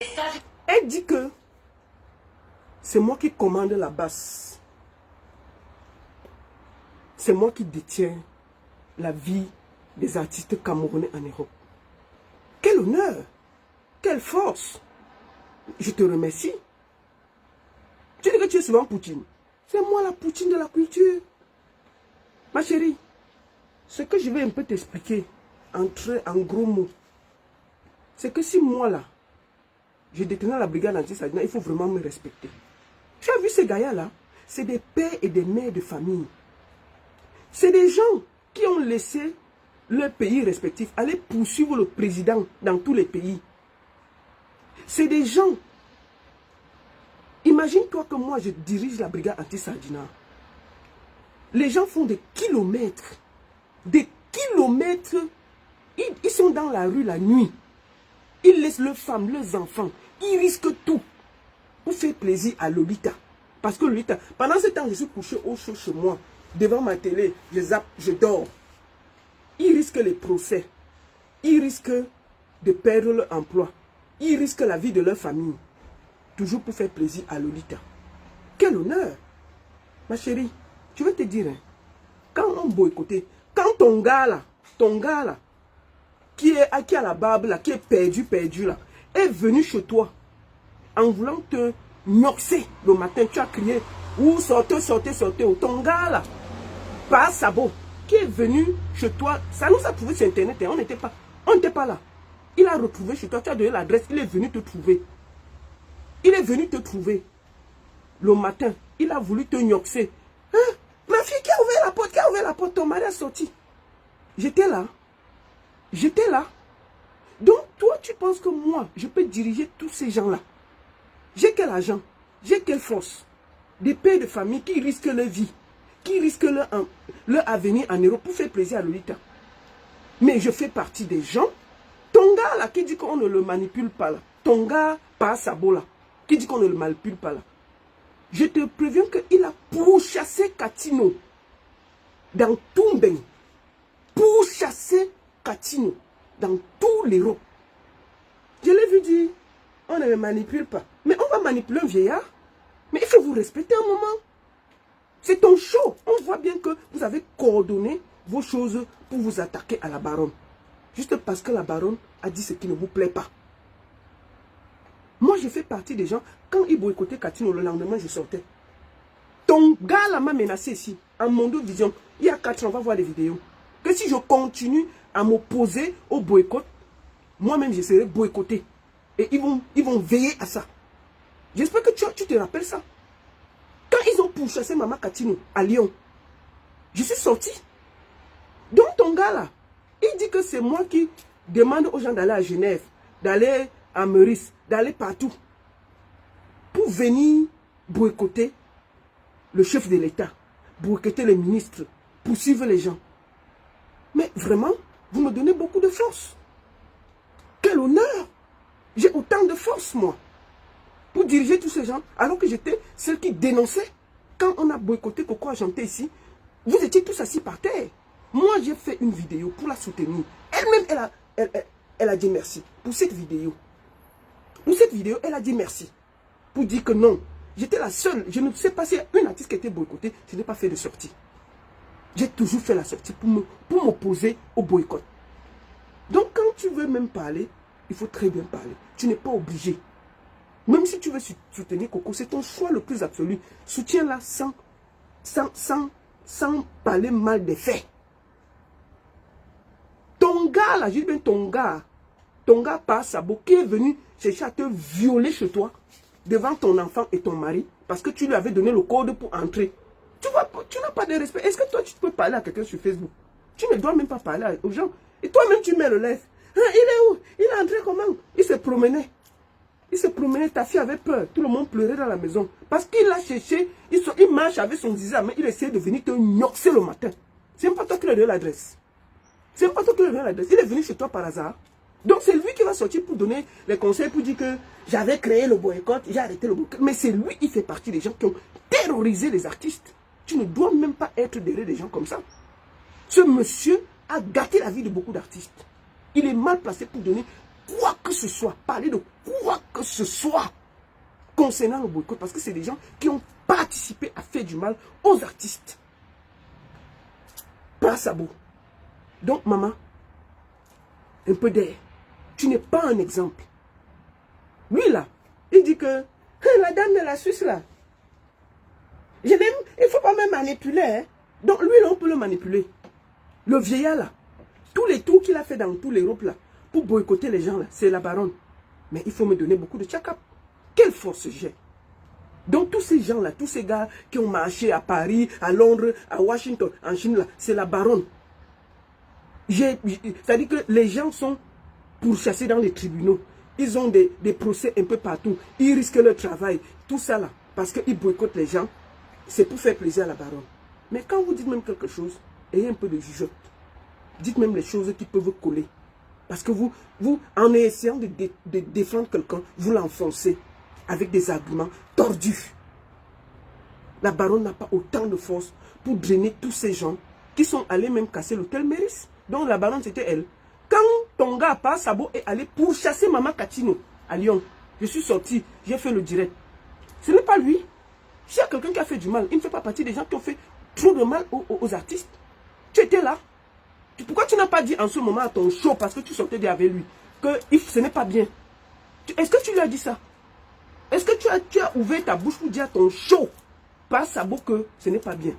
Elle dit que c'est moi qui commande la basse. C'est moi qui détiens la vie des artistes camerounais en Europe. Quel honneur! Quelle force! Je te remercie. Tu dis que tu es souvent Poutine. C'est moi la Poutine de la culture. Ma chérie, ce que je vais un peu t'expliquer en gros mots, c'est que si moi là, je détenais la brigade anti-Sadina, il faut vraiment me respecter. Tu as vu ces gars-là? C'est des pères et des mères de famille. C'est des gens qui ont laissé leur pays respectif aller poursuivre le président dans tous les pays. C'est des gens. Imagine-toi que moi je dirige la brigade anti-Sardina. Les gens font des kilomètres. Des kilomètres. Ils sont dans la rue la nuit. Ils laissent leurs femmes, leurs enfants. Ils risquent tout pour faire plaisir à Lolita. Parce que Lolita, pendant ce temps, je suis couché au chaud chez moi, devant ma télé, je zappe, je dors. Ils risquent les procès. Ils risquent de perdre leur emploi. Ils risquent la vie de leur famille. Toujours pour faire plaisir à Lolita. Quel honneur! Ma chérie, je vais te dire, hein, quand on boycottait, quand ton gars là, qui a la barbe là, qui est perdu là, est venu chez toi, en voulant te noxer le matin, tu as crié, ou sortez, ton gars là, pas sabot, qui est venu chez toi, ça nous a trouvé sur internet, hein, on n'était pas là. Il a retrouvé chez toi, tu as donné l'adresse, il est venu te trouver. Il est venu te trouver le matin, il a voulu te noxer. Hein? Ma fille qui a ouvert la porte, ton mari a sorti. J'étais là. Donc toi, tu penses que moi, je peux diriger tous ces gens-là? J'ai quel argent? J'ai quelle force? Des pères de famille qui risquent leur vie, qui risquent leur avenir en Europe pour faire plaisir à Lolita. Mais je fais partie des gens. Ton gars là, qui dit qu'on ne le manipule pas là. Ton gars, pas Sabo là, qui dit qu'on ne le manipule pas là. Je te préviens qu'il a pourchassé Katino dans tout Mbeng. Pourchassé Katino dans tout l'Europe. Je l'ai vu dire, on ne me manipule pas. Mais on va manipuler un vieillard. Mais il faut vous respecter un moment. C'est ton show. On voit bien que vous avez coordonné vos choses pour vous attaquer à la baronne. Juste parce que la baronne a dit ce qui ne vous plaît pas. Moi, je fais partie des gens, quand ils boycottaient Katino, le lendemain, je sortais. Ton gars là m'a menacé ici, en Mondo Vision. Il y a 4 ans, on va voir les vidéos. Que si je continue à m'opposer au boycott, moi-même, je serai boycotté. Et ils vont veiller à ça. J'espère que tu te rappelles ça. Quand ils ont pourchassé Maman Katino à Lyon, je suis sorti. Donc ton gars là, il dit que c'est moi qui demande aux gens d'aller à Genève, d'aller à Meurice, d'aller partout, pour venir boycotter le chef de l'État, boycotter les ministres, poursuivre les gens. Mais vraiment, vous me donnez beaucoup de force. Quel honneur! J'ai autant de force, moi, pour diriger tous ces gens, alors que j'étais celle qui dénonçait. Quand on a boycotté Coco Argenté ici, vous étiez tous assis par terre. Moi, j'ai fait une vidéo pour la soutenir. Elle-même, elle a dit merci pour cette vidéo. Pour cette vidéo, elle a dit merci. Pour dire que non, j'étais la seule. Je ne sais pas s'il y a une artiste qui était boycottée, je n'ai pas fait de sortie. J'ai toujours fait la sortie pour m'opposer au boycott. Donc, quand tu veux même parler, il faut très bien parler. Tu n'es pas obligé. Même si tu veux soutenir Coco, c'est ton choix le plus absolu. Soutiens-la sans parler mal des faits. Ton gars, là, je dis bien ton gars par Sabo, qui est venu chercher à te violer chez toi, devant ton enfant et ton mari, parce que tu lui avais donné le code pour entrer. Tu n'as pas de respect. Est-ce que toi, tu peux parler à quelqu'un sur Facebook? Tu ne dois même pas parler aux gens. Et toi-même, tu mets le lèvre. Hein, il est où? Il est entré comment? Il se promenait. Ta fille avait peur. Tout le monde pleurait dans la maison. Parce qu'il a cherché, il marche avec son zizi, mais il essaie de venir te noxer le matin. C'est même pas toi qui lui as donné l'adresse. Il est venu chez toi par hasard. Donc c'est lui qui va sortir pour donner les conseils, pour dire que j'avais créé le boycott, j'ai arrêté le boycott. Mais c'est lui, il fait partie des gens qui ont terrorisé les artistes. Tu ne dois même pas être derrière des gens comme ça. Ce monsieur a gâté la vie de beaucoup d'artistes. Il est mal placé pour donner quoi que ce soit, parler de quoi que ce soit concernant le boycott, parce que c'est des gens qui ont participé à faire du mal aux artistes. Pas Sabo. Donc, maman, un peu d'air. Tu n'es pas un exemple. Lui, là, il dit que la dame de la Suisse, là, il ne faut pas me manipuler. Hein. Donc, lui, là, on peut le manipuler. Le vieillard, là, tous les tours qu'il a fait dans toute l'Europe, là, pour boycotter les gens, là, c'est la baronne. Mais il faut me donner beaucoup de tchakap. Quelle force j'ai. Donc, tous ces gens-là, tous ces gars qui ont marché à Paris, à Londres, à Washington, en Chine, là, c'est la baronne. C'est-à-dire que les gens sont pourchassés dans les tribunaux. Ils ont des procès un peu partout. Ils risquent leur travail. Tout ça là, parce qu'ils boycottent les gens, c'est pour faire plaisir à la baronne. Mais quand vous dites même quelque chose, ayez un peu de jugeote. Dites même les choses qui peuvent coller. Parce que vous en essayant de défendre quelqu'un, vous l'enfoncez avec des arguments tordus. La baronne n'a pas autant de force pour drainer tous ces gens qui sont allés même casser l'hôtel Méris. Donc la baronne, c'était elle. Quand ton gars, pas Sabo, est allé pourchasser Maman Katino à Lyon, je suis sorti, j'ai fait le direct. Ce n'est pas lui. S'il y a quelqu'un qui a fait du mal, il ne fait pas partie des gens qui ont fait trop de mal aux artistes. Tu étais là. Pourquoi tu n'as pas dit en ce moment à ton show, parce que tu sortais avec lui, que ce n'est pas bien? Est-ce que tu lui as dit ça? Est-ce que tu as ouvert ta bouche pour dire à ton show, pas Sabo, que ce n'est pas bien?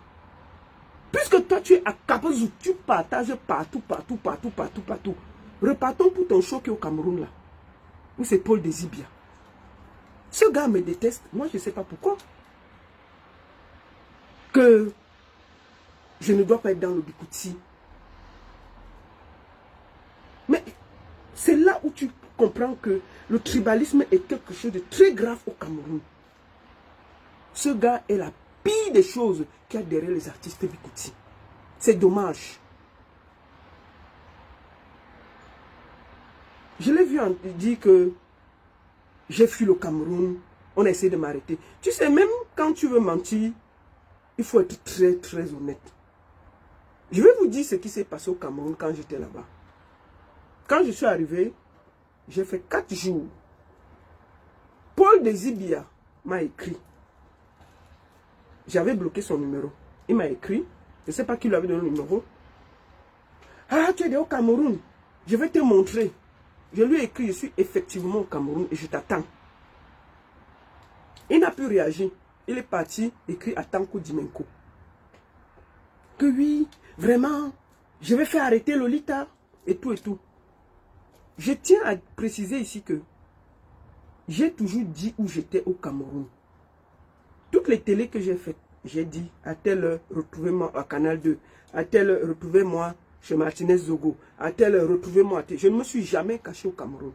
Puisque toi tu es à Kapazou, tu partages partout. Repartons pour ton show qui est au Cameroun là. Où c'est Paul Désibia. Ce gars me déteste. Moi je ne sais pas pourquoi. Que je ne dois pas être dans le Bikouti. Mais c'est là où tu comprends que le tribalisme est quelque chose de très grave au Cameroun. Ce gars est la pire des choses qu'il y a derrière les artistes Bikouti. C'est dommage. Je l'ai vu dire que j'ai fui le Cameroun, on a essayé de m'arrêter. Tu sais, même quand tu veux mentir, il faut être très très honnête. Je vais vous dire ce qui s'est passé au Cameroun quand j'étais là-bas. Quand je suis arrivé, j'ai fait 4 jours. Paul Désibia m'a écrit. J'avais bloqué son numéro. Il m'a écrit. Je ne sais pas qui lui avait donné le numéro. Ah, tu es au Cameroun. Je vais te montrer. Je lui ai écrit, je suis effectivement au Cameroun et je t'attends. Il n'a plus réagi. Il est parti écrire à Tanko Dimenko. Que oui, vraiment, je vais faire arrêter Lolita et tout et tout. Je tiens à préciser ici que j'ai toujours dit où j'étais au Cameroun. Toutes les télés que j'ai faites, j'ai dit à telle heure, retrouvez-moi à Canal 2, à telle heure, retrouvez-moi chez Martinez Zogo, à telle heure, retrouvez-moi. Je ne me suis jamais caché au Cameroun.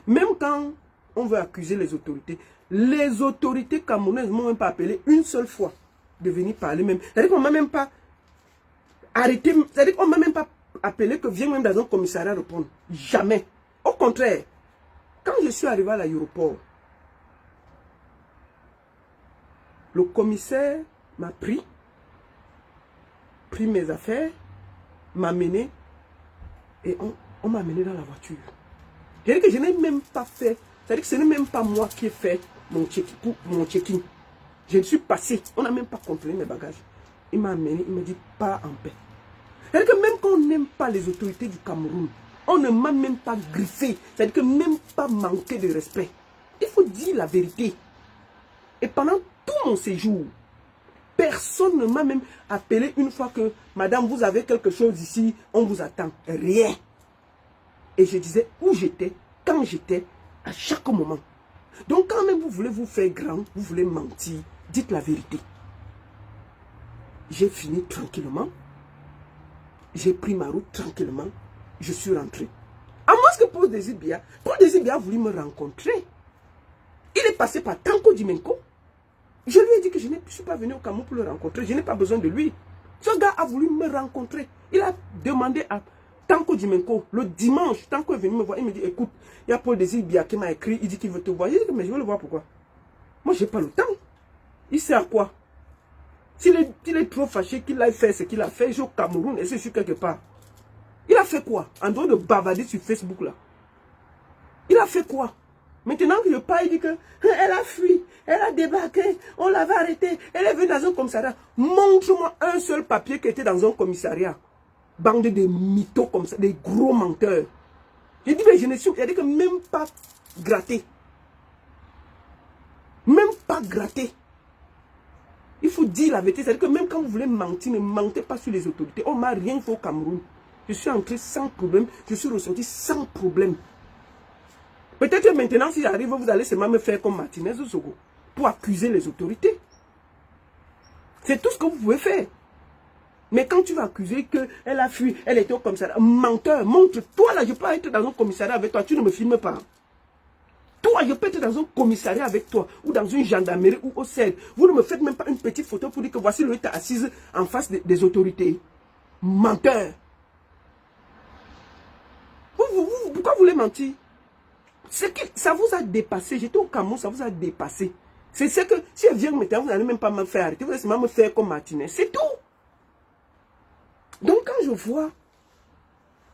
Même quand on veut accuser les autorités camerounaises ne m'ont même pas appelé une seule fois de venir parler même. C'est-à-dire qu'on ne m'a même pas arrêté, c'est-à-dire qu'on ne m'a même pas appelé que viens même dans un commissariat répondre. Jamais. Au contraire, quand je suis arrivé à l'aéroport, le commissaire m'a pris mes affaires, m'a mené et on m'a mené dans la voiture. C'est-à-dire que je n'ai même pas fait, c'est-à-dire que ce n'est même pas moi qui ai fait mon check-in. Je ne suis passé, on n'a même pas contrôlé mes bagages. Il m'a amené, il m'a dit pas en paix. C'est-à-dire que même quand on n'aime pas les autorités du Cameroun, on ne m'a même pas griffé, c'est-à-dire que même pas manqué de respect. Il faut dire la vérité. Et pendant tout mon séjour, personne ne m'a même appelé une fois que madame, vous avez quelque chose ici, on vous attend. Rien. Et je disais où j'étais, quand j'étais, à chaque moment. Donc quand même vous voulez vous faire grand, vous voulez mentir, dites la vérité. J'ai fini tranquillement. J'ai pris ma route tranquillement. Je suis rentré. À moins que Paul Désibia a voulu me rencontrer. Il est passé par Tanko Dimenko. Je lui ai dit que je ne suis pas venu au Cameroun pour le rencontrer. Je n'ai pas besoin de lui. Ce gars a voulu me rencontrer. Il a demandé à Tanko Dimenko, le dimanche, Tanko est venu me voir. Il me dit, écoute, il y a Paul Désibia qui m'a écrit. Il dit qu'il veut te voir. J'ai dit, mais je veux le voir pourquoi? Moi, je n'ai pas le temps. Il sait à quoi? S'il est trop fâché qu'il aille faire ce qu'il a fait, je suis au Cameroun et c'est sur quelque part. Il a fait quoi? En dehors de bavarder sur Facebook là. Il a fait quoi? Maintenant que je parle, il dit qu'elle a fui, elle a débarqué, on l'avait arrêtée, elle est venue dans un commissariat. Montre-moi un seul papier qui était dans un commissariat. Bande de mythos comme ça, des gros menteurs. J'ai dit, mais je ne suis, il a dit que même pas gratté. Même pas gratté. Il faut dire la vérité. C'est-à-dire que même quand vous voulez mentir, ne mentez pas sur les autorités. On m'a rien fait au Cameroun. Je suis entré sans problème. Je suis ressorti sans problème. Peut-être que maintenant, si j'arrive, vous allez seulement me faire comme Martinez ou Sogo pour accuser les autorités. C'est tout ce que vous pouvez faire. Mais quand tu vas accuser qu'elle a fui, elle était au commissariat, menteur, montre-toi là, je peux être dans un commissariat avec toi, tu ne me filmes pas. Toi, je peux être dans un commissariat avec toi, ou dans une gendarmerie, ou au CED. Vous ne me faites même pas une petite photo pour dire que voici le état assise en face des autorités. Menteur. Pourquoi vous voulez mentir? C'est que ça vous a dépassé. J'étais au Cameroun, ça vous a dépassé. C'est ce que, si elle vient maintenant, vous n'allez même pas me faire arrêter, vous allez seulement me faire comme Martinez. C'est tout. Donc quand je vois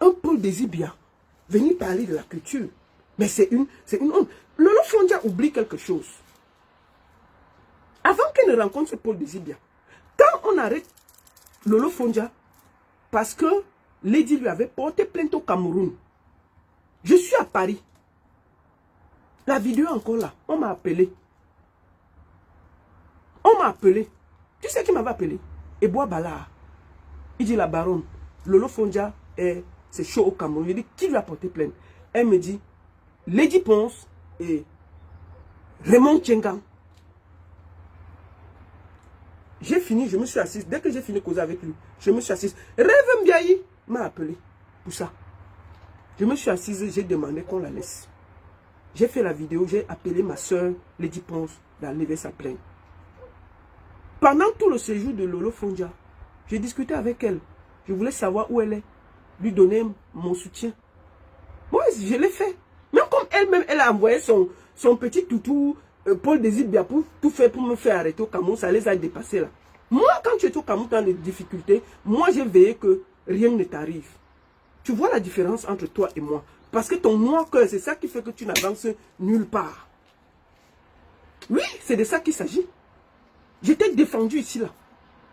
un Paul Désibia venir parler de la culture, mais c'est une honte. Lolo Fondia oublie quelque chose. Avant qu'elle ne rencontre ce Paul Désibia, quand on arrête Lolo Fondia, parce que Lady lui avait porté plainte au Cameroun, je suis à Paris. La vidéo est encore là. On m'a appelé. On m'a appelé. Tu sais qui m'avait appelé? Eboa Bala. Il dit la baronne, Lolo Fondia, c'est chaud au Cameroun. Je dis, qui lui a porté plainte? Elle me dit, Lady Ponce et Raymond Tchengang. J'ai fini, je me suis assise. Dès que j'ai fini de causer avec lui, je me suis assise. Rêve Mbiayi m'a appelé pour ça. Je me suis assise, j'ai demandé qu'on la laisse. J'ai fait la vidéo, j'ai appelé ma soeur, Lady Ponce, d'enlever sa plainte. Pendant tout le séjour de Lolo Fondia, j'ai discuté avec elle. Je voulais savoir où elle est. Lui donner mon soutien. Moi, je l'ai fait. Même comme elle-même, elle a envoyé son petit toutou, Paul Désibia, pour tout faire pour me faire arrêter au Cameroun. Ça les a dépassés là. Moi, quand tu es au Cameroun dans les difficultés, moi, j'ai veillé que rien ne t'arrive. Tu vois la différence entre toi et moi. Parce que ton noir cœur, c'est ça qui fait que tu n'avances nulle part. Oui, c'est de ça qu'il s'agit. Je t'ai défendu ici là.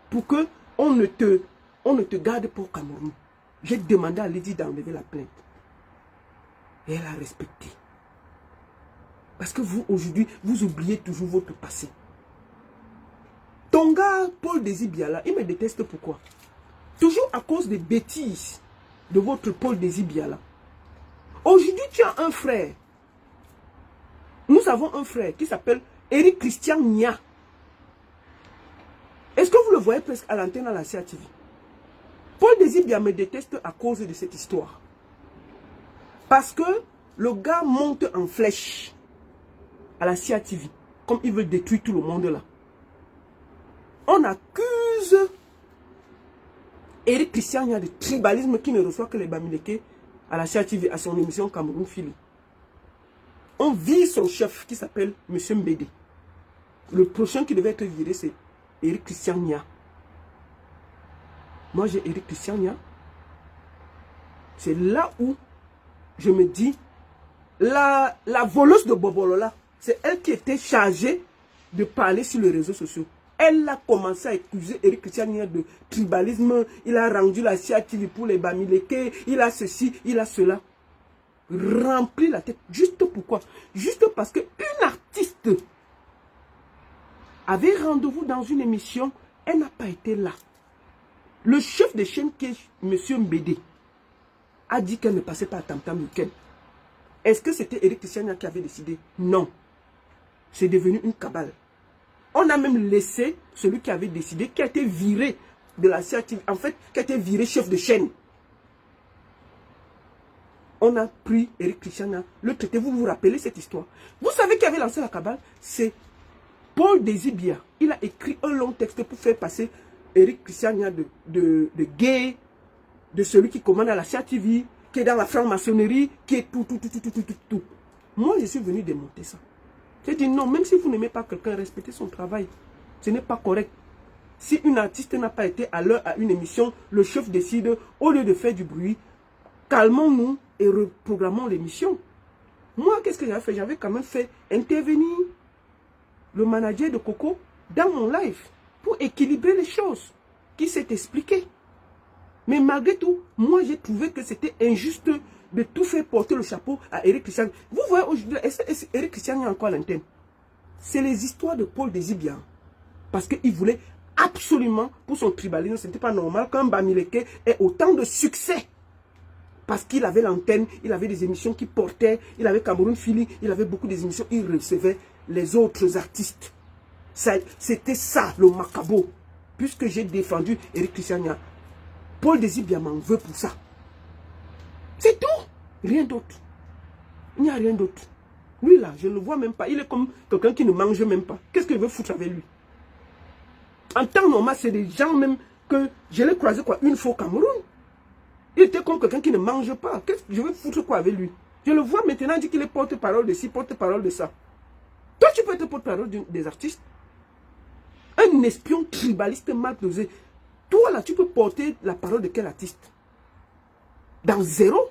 Pour que on ne te garde pas au Cameroun. J'ai demandé à Lady d'enlever la plainte. Et elle a respecté. Parce que vous, aujourd'hui, vous oubliez toujours votre passé. Ton gars, Paul Désibia, là, il me déteste pourquoi? Toujours à cause des bêtises de votre Paul Désibia, là. Aujourd'hui, tu as un frère. Nous avons un frère qui s'appelle Eric Christian Nia. Est-ce que vous le voyez presque à l'antenne à la CATV? Paul Désibia me déteste à cause de cette histoire. Parce que le gars monte en flèche à la CATV. Comme il veut détruire tout le monde là. On accuse Eric Christian Nia de tribalisme qui ne reçoit que les Bamileke à la CATV, à son émission Cameroun Philly. On vise son chef qui s'appelle M. Mbédé. Le prochain qui devait être viré, c'est Eric Christian Nia. Moi, j'ai Eric Christian Nia. C'est là où je me dis, la voleuse de Bobolola, c'est elle qui était chargée de parler sur les réseaux sociaux. Elle a commencé à accuser Eric Christian Nia de tribalisme. Il a rendu la CATV pour les Bamileke. Il a ceci, il a cela. Rempli la tête. Juste pourquoi? Juste parce qu'une artiste avait rendez-vous dans une émission. Elle n'a pas été là. Le chef de chaîne, qui est M. Mbédé, a dit qu'elle ne passait pas à Tam Tam Weekend. Est-ce que c'était Eric Christian Nia qui avait décidé? Non. C'est devenu une cabale. On a même laissé celui qui avait décidé, qui a été viré de la CATV, en fait, qui a été viré chef de chaîne. On a pris Eric Christian Nia, le traité. Vous vous rappelez cette histoire? Vous savez qui avait lancé la cabale? C'est Paul Désibia. Il a écrit un long texte pour faire passer Eric Christian Nia de gay, de celui qui commande à la CATV, qui est dans la franc-maçonnerie, qui est tout. Moi, je suis venu démonter ça. J'ai dit non, même si vous n'aimez pas quelqu'un, respectez son travail. Ce n'est pas correct. Si une artiste n'a pas été à l'heure à une émission, le chef décide, au lieu de faire du bruit, calmons-nous et reprogrammons l'émission. Moi, qu'est-ce que j'avais fait? J'avais quand même fait intervenir le manager de Coco dans mon live pour équilibrer les choses qui s'est expliqué. Mais malgré tout, moi, j'ai trouvé que c'était injuste de tout faire porter le chapeau à Eric Christian. Vous voyez aujourd'hui, Eric Christian est encore à l'antenne. C'est les histoires de Paul Désibia. Parce qu'il voulait absolument, pour son tribalisme, ce n'était pas normal qu'un Bamileke ait autant de succès. Parce qu'il avait l'antenne, il avait des émissions qui portaient, il avait Cameroun Philly, il avait beaucoup d'émissions, il recevait les autres artistes. C'était ça, le macabo. Puisque j'ai défendu Eric Christian, Paul Désibia m'en veut pour ça. C'est tout. Rien d'autre. Il n'y a rien d'autre. Lui là, je ne le vois même pas. Il est comme quelqu'un qui ne mange même pas. Qu'est-ce qu'il veut foutre avec lui? En temps normal, c'est des gens même que je l'ai croisé quoi, une fois au Cameroun. Il était comme quelqu'un qui ne mange pas. Qu'est-ce que je veux foutre quoi avec lui? Je le vois maintenant dire qu'il est porte-parole de ci, porte-parole de ça. Toi, tu peux être porte-parole des artistes. Un espion tribaliste mal posé. Toi là, tu peux porter la parole de quel artiste? Dans zéro.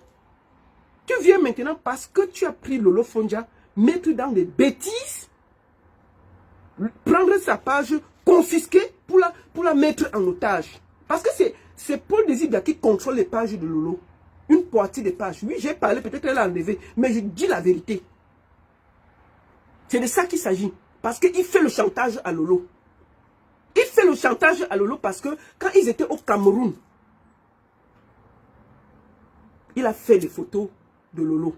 Tu viens maintenant parce que tu as pris Lolo Fonja, mettre dans des bêtises, prendre sa page, confisquer pour la mettre en otage. Parce que c'est Paul Désibia qui contrôle les pages de Lolo. Une partie des pages. Oui, j'ai parlé, peut-être elle a enlevé, mais je dis la vérité. C'est de ça qu'il s'agit. Parce qu'il fait le chantage à Lolo. Il fait le chantage à Lolo parce que quand ils étaient au Cameroun, il a fait des photos de Lolo.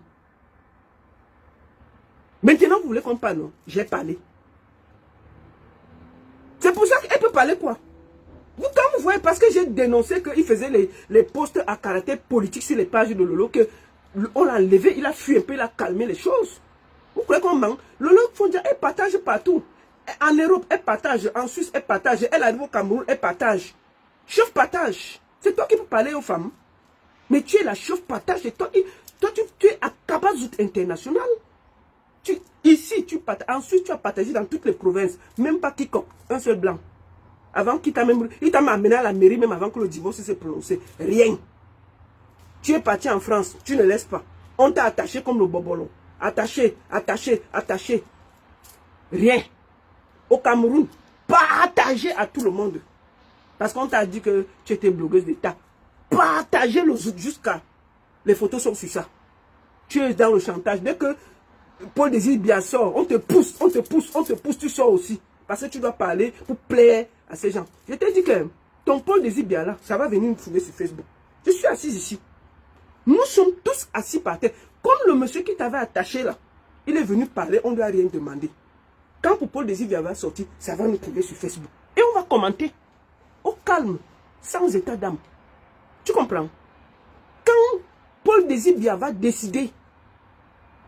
Maintenant, vous voulez qu'on parle, non? J'ai parlé. C'est pour ça qu'elle peut parler quoi? Vous, quand vous voyez, parce que j'ai dénoncé qu'il faisait les posts à caractère politique sur les pages de Lolo, on l'a enlevé, il a fui un peu, il a calmé les choses. Vous croyez qu'on ment? Lolo Fonja, elle partage partout. En Europe, elle partage. En Suisse, elle partage. Elle arrive au Cameroun, elle partage. Chef partage. C'est toi qui peux parler aux femmes. Mais tu es la chef partage. Et toi, tu es à Kabazout International. Ici, tu partages. Ensuite, tu as partagé dans toutes les provinces. Même pas quiconque. Un seul blanc. Avant qu'il t'a même... Il t'a amené à la mairie même avant que le divorce s'est prononcé. Rien. Tu es parti en France. Tu ne laisses pas. On t'a attaché comme le bobolo. Attaché, attaché, attaché. Rien. Au Cameroun, partagé à tout le monde. Parce qu'on t'a dit que tu étais blogueuse d'État. Partagez le zouk jusqu'à... Les photos sont sur ça. Tu es dans le chantage. Dès que Paul Désibia sort, on te pousse, on te pousse, on te pousse, tu sors aussi. Parce que tu dois parler pour plaire à ces gens. Je t'ai dit que ton Paul Désibia là, ça va venir me trouver sur Facebook. Je suis assis ici. Nous sommes tous assis par terre. Comme le monsieur qui t'avait attaché là, il est venu parler, on ne lui a rien demandé. Quand pour Paul Désibia va sortir, ça va nous trouver sur Facebook. Et on va commenter. Au calme, sans état d'âme. Tu comprends? Quand Paul Désibia va décider,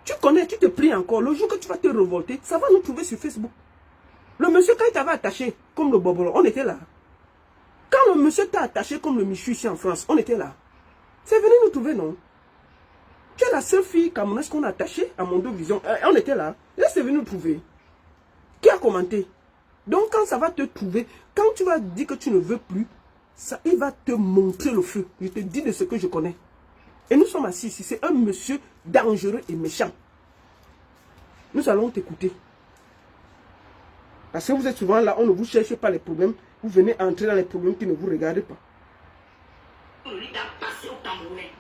tu connais, tu te plies encore. Le jour que tu vas te révolter, ça va nous trouver sur Facebook. Le monsieur, quand il t'avait attaché comme le bobolo, on était là. Quand le monsieur t'a attaché comme le Michu ici en France, on était là. C'est venu nous trouver, non? Tu es la seule fille camerounaise qu'on a attachée à Mondo Vision. On était là. Là, c'est venu nous trouver. Qui a commenté? Donc, quand ça va te trouver, quand tu vas dire que tu ne veux plus, ça, il va te montrer le feu. Je te dis de ce que je connais. Et nous sommes assis ici. C'est un monsieur dangereux et méchant. Nous allons t'écouter. Parce que vous êtes souvent là, on ne vous cherche pas les problèmes. Vous venez entrer dans les problèmes qui ne vous regardent pas. Lui t'a passé au Camerounais.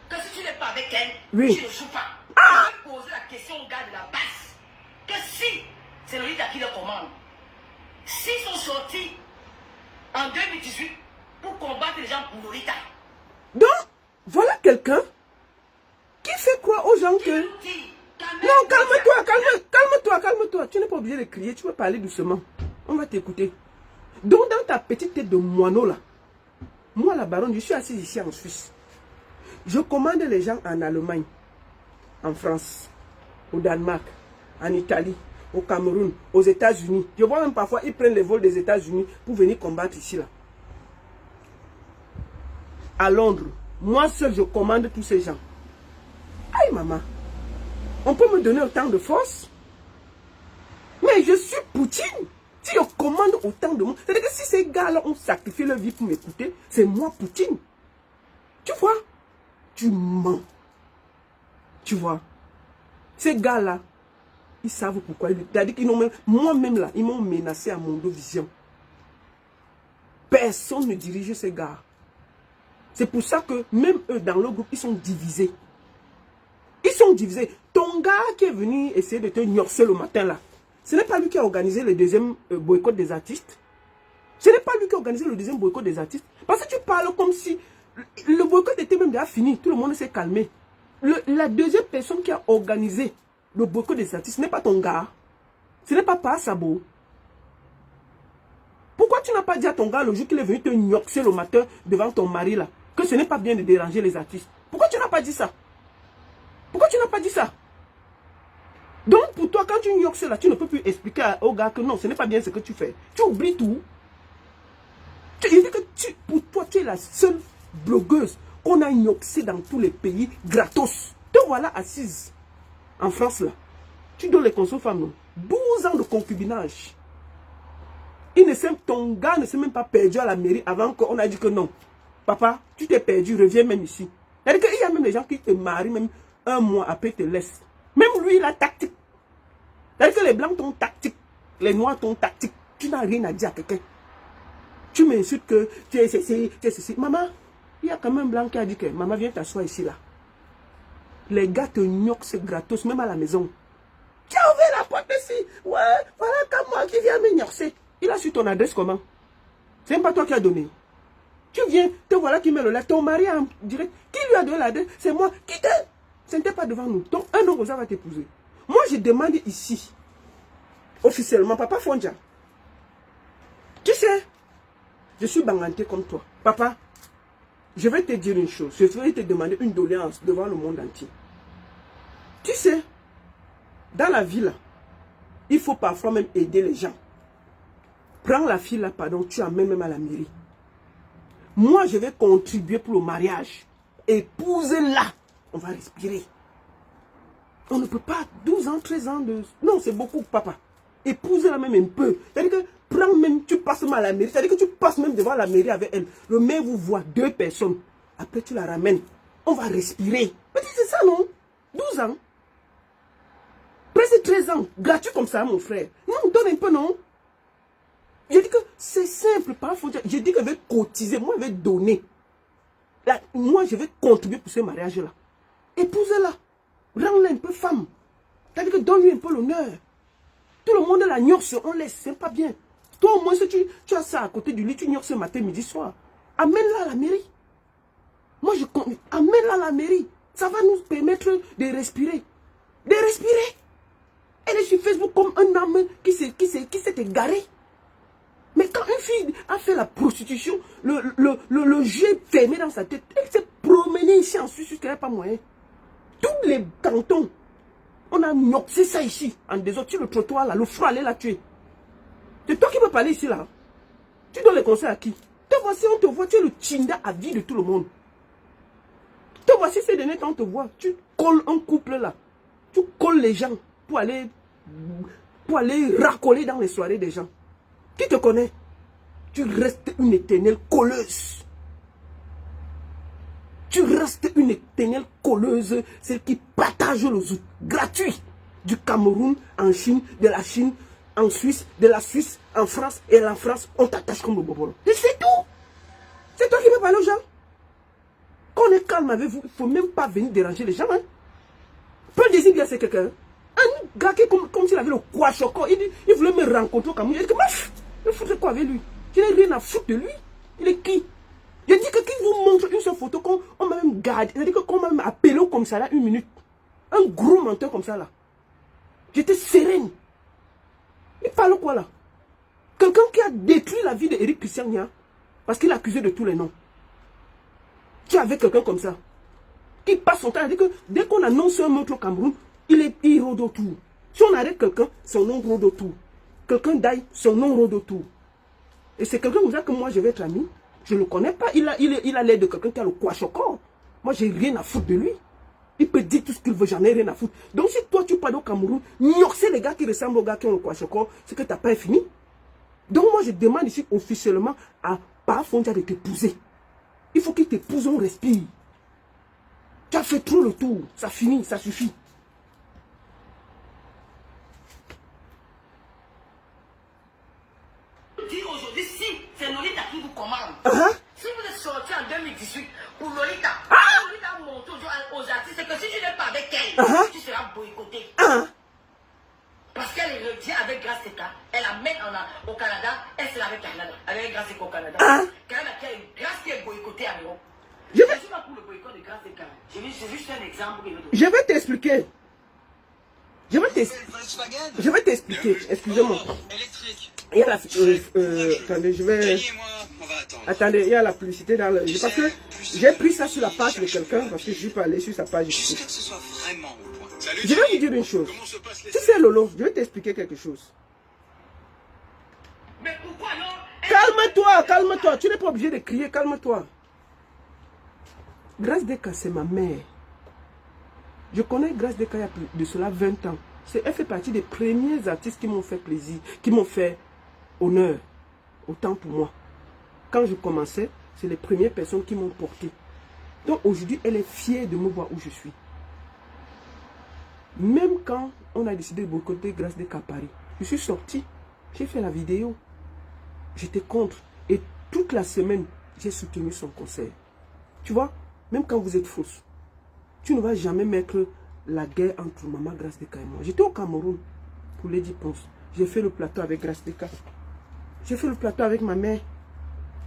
Que si tu n'es pas avec elle, oui. tu ne joues pas. Je vais poser la question au gars de la base. Que si c'est Lolita qui le commande, s'ils sont sortis en 2018 pour combattre les gens pour Lolita. Donc, voilà quelqu'un qui fait croire aux gens que... Non, calme-toi, calme-toi, calme-toi. Tu n'es pas obligé de crier, tu peux parler doucement. On va t'écouter. Donc, dans ta petite tête de moineau là, moi la baronne, je suis assise ici en Suisse. Je commande les gens en Allemagne, en France, au Danemark, en Italie, au Cameroun, aux États-Unis. Je vois même parfois, ils prennent les vols des États-Unis pour venir combattre ici là. À Londres, moi seul je commande tous ces gens. Aïe maman, on peut me donner autant de force? Mais je suis Poutine. Si je commande autant de monde, c'est-à-dire que si ces gars-là ont sacrifié leur vie pour m'écouter, c'est moi Poutine. Tu vois? Tu mens. Tu vois? Ces gars-là, ils savent pourquoi. C'est-à-dire qu'ils m'ont moi-même là, ils m'ont menacé à Mondovision. Personne ne dirige ces gars. C'est pour ça que même eux, dans le groupe, ils sont divisés. Ils sont divisés. Ton gars qui est venu essayer de te gnorcer le matin là, ce n'est pas lui qui a organisé le deuxième boycott des artistes. Ce n'est pas lui qui a organisé le deuxième boycott des artistes. Parce que tu parles comme si le boycott était même déjà fini. Tout le monde s'est calmé. La deuxième personne qui a organisé le boycott des artistes, ce n'est pas ton gars. Ce n'est pas Sabo. Pourquoi tu n'as pas dit à ton gars le jour qu'il est venu te gnoxer le matin devant ton mari là, que ce n'est pas bien de déranger les artistes? Pourquoi tu n'as pas dit ça? Pourquoi tu n'as pas dit ça? Donc pour toi, quand tu gnoxes là, tu ne peux plus expliquer au gars que non, ce n'est pas bien ce que tu fais. Tu oublies tout. Je dis que pour toi, tu es la seule blogueuse qu'on a gnoxée dans tous les pays gratos. Te voilà assise en France là. Tu donnes les conseils aux femmes, non? 12 ans de concubinage. Ton gars ne s'est même pas perdu à la mairie avant qu'on a dit que non. Papa, tu t'es perdu, reviens même ici. C'est-à-dire qu'il y a même des gens qui te marient même un mois après te laissent. Même lui, il a tactique. C'est-à-dire que les blancs t'ont tactique, les noirs t'ont tactique. Tu n'as rien à dire à quelqu'un. Tu m'insultes que tu es ceci, tu es ceci. Maman, il y a quand même un blanc qui a dit que maman, viens t'asseoir ici là. Les gars te gnoxent gratos, même à la maison. Tu as ouvert la porte ici. Ouais, voilà comme moi qui viens me gnoxer. Il a su ton adresse comment? C'est même pas toi qui as donné. Tu viens, te voilà qui met le lait. Ton mari en direct. Qui lui a donné l'adresse? C'est moi. Qui te... Ce n'était pas devant nous. Donc un homme comme ça va t'épouser. Moi je demande ici, officiellement, Papa Fondja. Tu sais, je suis banganté comme toi. Papa, je vais te dire une chose. Je vais te demander une doléance devant le monde entier. Tu sais, dans la vie là, il faut parfois même aider les gens. Prends la fille là, pardon, tu amènes même à la mairie. Moi, je vais contribuer pour le mariage. Épousez-la. On va respirer. On ne peut pas 12 ans, 13 ans de... Non, c'est beaucoup, papa. Épousez-la même un peu. C'est-à-dire que prends même, tu passes même à la mairie. C'est-à-dire que tu passes même devant la mairie avec elle. Le maire vous voit, 2 personnes. Après, tu la ramènes. On va respirer. Mais c'est ça, non? 12 ans. Presque 13 ans. Gratuit comme ça, mon frère. Non, donne un peu, non? Je dis que c'est simple, parfois. Je dis que je vais cotiser, moi je vais donner. Là, moi je vais contribuer pour ce mariage-là. Épousez-la. Rends-la un peu femme. C'est-à-dire que donne-lui un peu l'honneur. Tout le monde la gnoxe, on laisse, c'est pas bien. Toi au moins si tu as ça à côté du lit, tu gnoxes matin, midi, soir. Amène-la à la mairie. Moi je amène-la à la mairie. Ça va nous permettre de respirer. De respirer. Elle est sur Facebook comme un homme qui s'est égaré. Mais quand une fille a fait la prostitution, le jeu est fermé dans sa tête. Elle s'est promenée ici en Suisse, qu'elle n'a pas moyen. Tous les cantons, on a gnoxé ça ici, en désordre, sur le trottoir là, le froid allait la tuer. C'est toi qui peux parler ici là. Tu donnes les conseils à qui? Te voici, on te voit, tu es le Tchinda à vie de tout le monde. Te voici, ces derniers temps, on te voit, tu colles un couple là. Tu colles les gens pour aller racoler dans les soirées des gens. Qui te connaît? Tu restes une éternelle colleuse. Tu restes une éternelle colleuse, celle qui partage le zouk gratuit du Cameroun en Chine, de la Chine en Suisse, de la Suisse en France, et en France, on t'attache comme le bobolo. Et c'est tout. C'est toi qui veux parler aux gens. Quand on est calme avec vous, il ne faut même pas venir déranger les gens. Hein. Paul Désir, c'est quelqu'un. Un gars qui est comme s'il avait le quoi choco. Il voulait me rencontrer au Cameroun. Il dit que je foutais quoi avec lui? Je n'ai rien à foutre de lui. Il est qui? Je dis que qu'il vous montre une seule photo qu'on m'a même gardé. C'est-à-dire qu'on m'a même appelé comme ça là, 1 minute. Un gros menteur comme ça là. J'étais sereine. Il parle quoi là? Quelqu'un qui a détruit la vie d'Éric Christian Nia parce qu'il est accusé de tous les noms. Tu avais quelqu'un comme ça qui passe son temps à dire que dès qu'on annonce un meurtre au Cameroun, il rôde autour. Si on arrête quelqu'un, son nom rôde autour. Quelqu'un d'aille, son nom rôde autour. Et c'est quelqu'un comme ça que moi je vais être ami. Je ne le connais pas. Il a l'air de quelqu'un qui a le quoi choco. Moi j'ai rien à foutre de lui. Il peut dire tout ce qu'il veut, j'en ai rien à foutre. Donc si toi tu parles au Cameroun, c'est les gars qui ressemblent aux gars qui ont le quoi choco, c'est que tu n'as pas fini. Donc moi je demande ici officiellement à Papa Fondja de t'épouser. Il faut qu'il t'épouse, on respire. Tu as fait trop le tour, ça finit, ça suffit. dis si c'est Lolita qui vous commande. Si vous êtes sorti en 2018 pour Lolita, Lolita monte aux artistes, c'est que si tu n'es pas avec elle, tu seras boycotté. Parce qu'elle est revient avec Grâce Teka, elle la met au Canada, elle se l'a avec Canada, avec Grâce Teka au Canada. Grâce qui est boycottée à Europe. Je ne suis pas pour le boycott de Grâce Teka. C'est juste un exemple. Je vais t'expliquer. Je vais t'expliquer. Excusez-moi. Il y a la... attendez, je vais... Attendez, il y a la publicité dans le... Parce que j'ai pris ça sur la page de quelqu'un, parce que je ne suis pas allé sur sa page. Je vais vous dire une chose. Tu sais, Lolo, je vais t'expliquer quelque chose. Mais pourquoi non? Calme-toi, calme-toi. Tu n'es pas obligé de crier, calme-toi. Grâce Deka, c'est ma mère. Je connais Grâce Deka il y a plus de cela 20 ans. Elle fait partie des premiers artistes qui m'ont fait plaisir, qui m'ont fait honneur, autant pour moi. Quand je commençais, c'est les premières personnes qui m'ont porté. Donc aujourd'hui, elle est fière de me voir où je suis. Même quand on a décidé de boycotter Grâce Deka à Paris, je suis sorti, j'ai fait la vidéo. J'étais contre. Et toute la semaine, j'ai soutenu son concert. Tu vois, même quand vous êtes fausse, tu ne vas jamais mettre la guerre entre Maman Grâce Deka et moi. J'étais au Cameroun pour Lady Ponce. J'ai fait le plateau avec Grâce Deka. J'ai fait le plateau avec ma mère.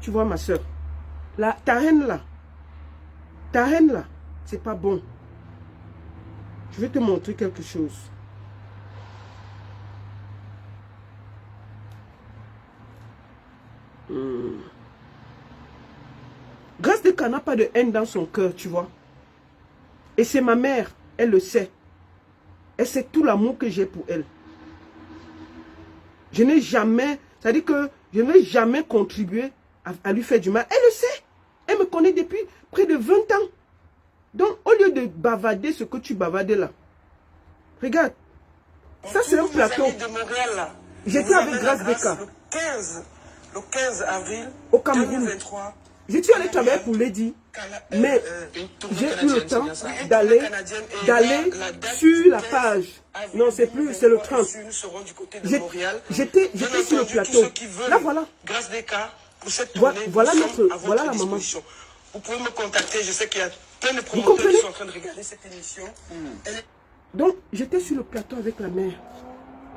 Tu vois, ma soeur. Ta haine là, c'est pas bon. Je vais te montrer quelque chose. Grâce Deka n'a pas de haine dans son cœur, tu vois. Et c'est ma mère, elle le sait. Elle sait tout l'amour que j'ai pour elle. Je n'ai jamais, c'est-à-dire que je n'ai jamais contribué à lui faire du mal. Elle le sait. Elle me connaît depuis près de 20 ans. Donc, au lieu de bavader ce que tu bavades là, regarde, ça c'est un plateau. J'étais avec Grâce Deka. Le 15 avril au Cameroun. 2023. J'étais allé travailler pour Lady, mais j'ai eu le temps d'aller sur la page. Non, c'est plus, c'est le 30. J'étais sur le plateau. Là, voilà. Voilà la maman. Vous pouvez me contacter, je sais qu'il y a plein de promoteurs qui sont en train de regarder cette émission. Donc, j'étais sur le plateau avec la mère.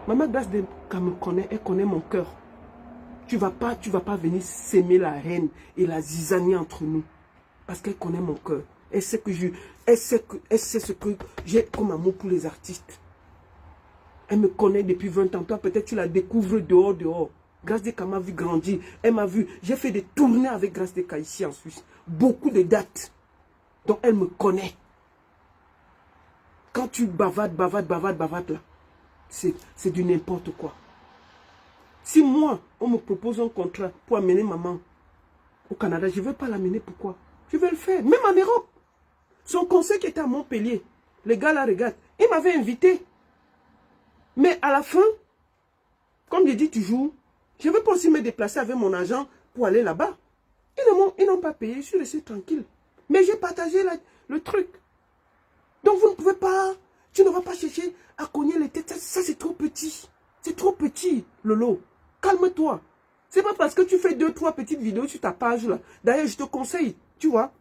Maman Grâce Deka me connaît, elle connaît mon cœur. Tu vas pas venir s'aimer la haine et la zizanie entre nous. Parce qu'elle connaît mon cœur. Elle sait ce que j'ai comme amour pour les artistes. Elle me connaît depuis 20 ans. Toi, peut-être tu la découvres dehors. Grâce Deka m'a vu grandir. Elle m'a vu. J'ai fait des tournées avec Grâce Deka ici en Suisse. Beaucoup de dates. Donc, elle me connaît. Quand tu bavades là, c'est du n'importe quoi. Si moi, on me propose un contrat pour amener maman au Canada, je ne veux pas l'amener. Pourquoi? Je vais le faire. Même en Europe. Son conseil qui était à Montpellier, les gars là regardent, il m'avait invité. Mais à la fin, comme je dis toujours, je ne veux pas aussi me déplacer avec mon agent pour aller là-bas. Ils n'ont pas payé, je suis resté tranquille. Mais j'ai partagé le truc. Donc vous ne pouvez pas, tu ne vas pas chercher à cogner les têtes. Ça c'est trop petit. C'est trop petit, Lolo. Calme-toi. C'est pas parce que tu fais 2-3 petites vidéos sur ta page là. D'ailleurs, je te conseille, tu vois.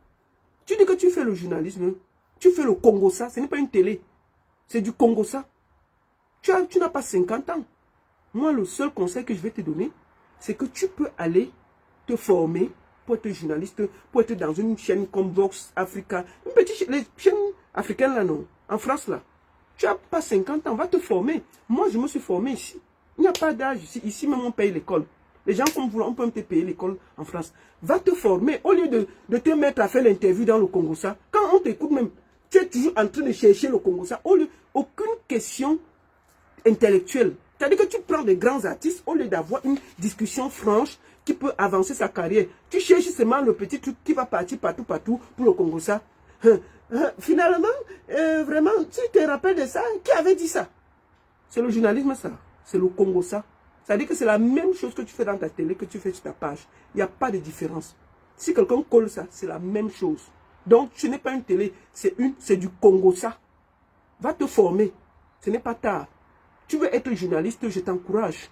Tu dis que tu fais le journalisme. Tu fais le Congossa. Ce n'est pas une télé. C'est du Congossa. Tu n'as pas 50 ans. Moi, le seul conseil que je vais te donner, c'est que tu peux aller te former pour être journaliste, pour être dans une chaîne comme Vox Africa. Une petite les chaînes africaines là, non. En France là. Tu n'as pas 50 ans, va te former. Moi, je me suis formé ici. Il n'y a pas d'âge ici. Ici, même on paye l'école. Les gens comme vous, on peut même te payer l'école en France. Va te former. Au lieu de te mettre à faire l'interview dans le Congo, ça, quand on t'écoute même, tu es toujours en train de chercher le Congo, ça. Aucune question intellectuelle. C'est-à-dire que tu prends des grands artistes, au lieu d'avoir une discussion franche qui peut avancer sa carrière. Tu cherches seulement le petit truc qui va partir partout pour le Congo, ça. Finalement, vraiment, tu te rappelles de ça? Qui avait dit ça? C'est le journalisme, ça. C'est le Congo, ça. C'est-à-dire que c'est la même chose que tu fais dans ta télé, que tu fais sur ta page. Il n'y a pas de différence. Si quelqu'un colle ça, c'est la même chose. Donc, ce n'est pas une télé, c'est du Congo, ça. Va te former. Ce n'est pas tard. Tu veux être journaliste, je t'encourage.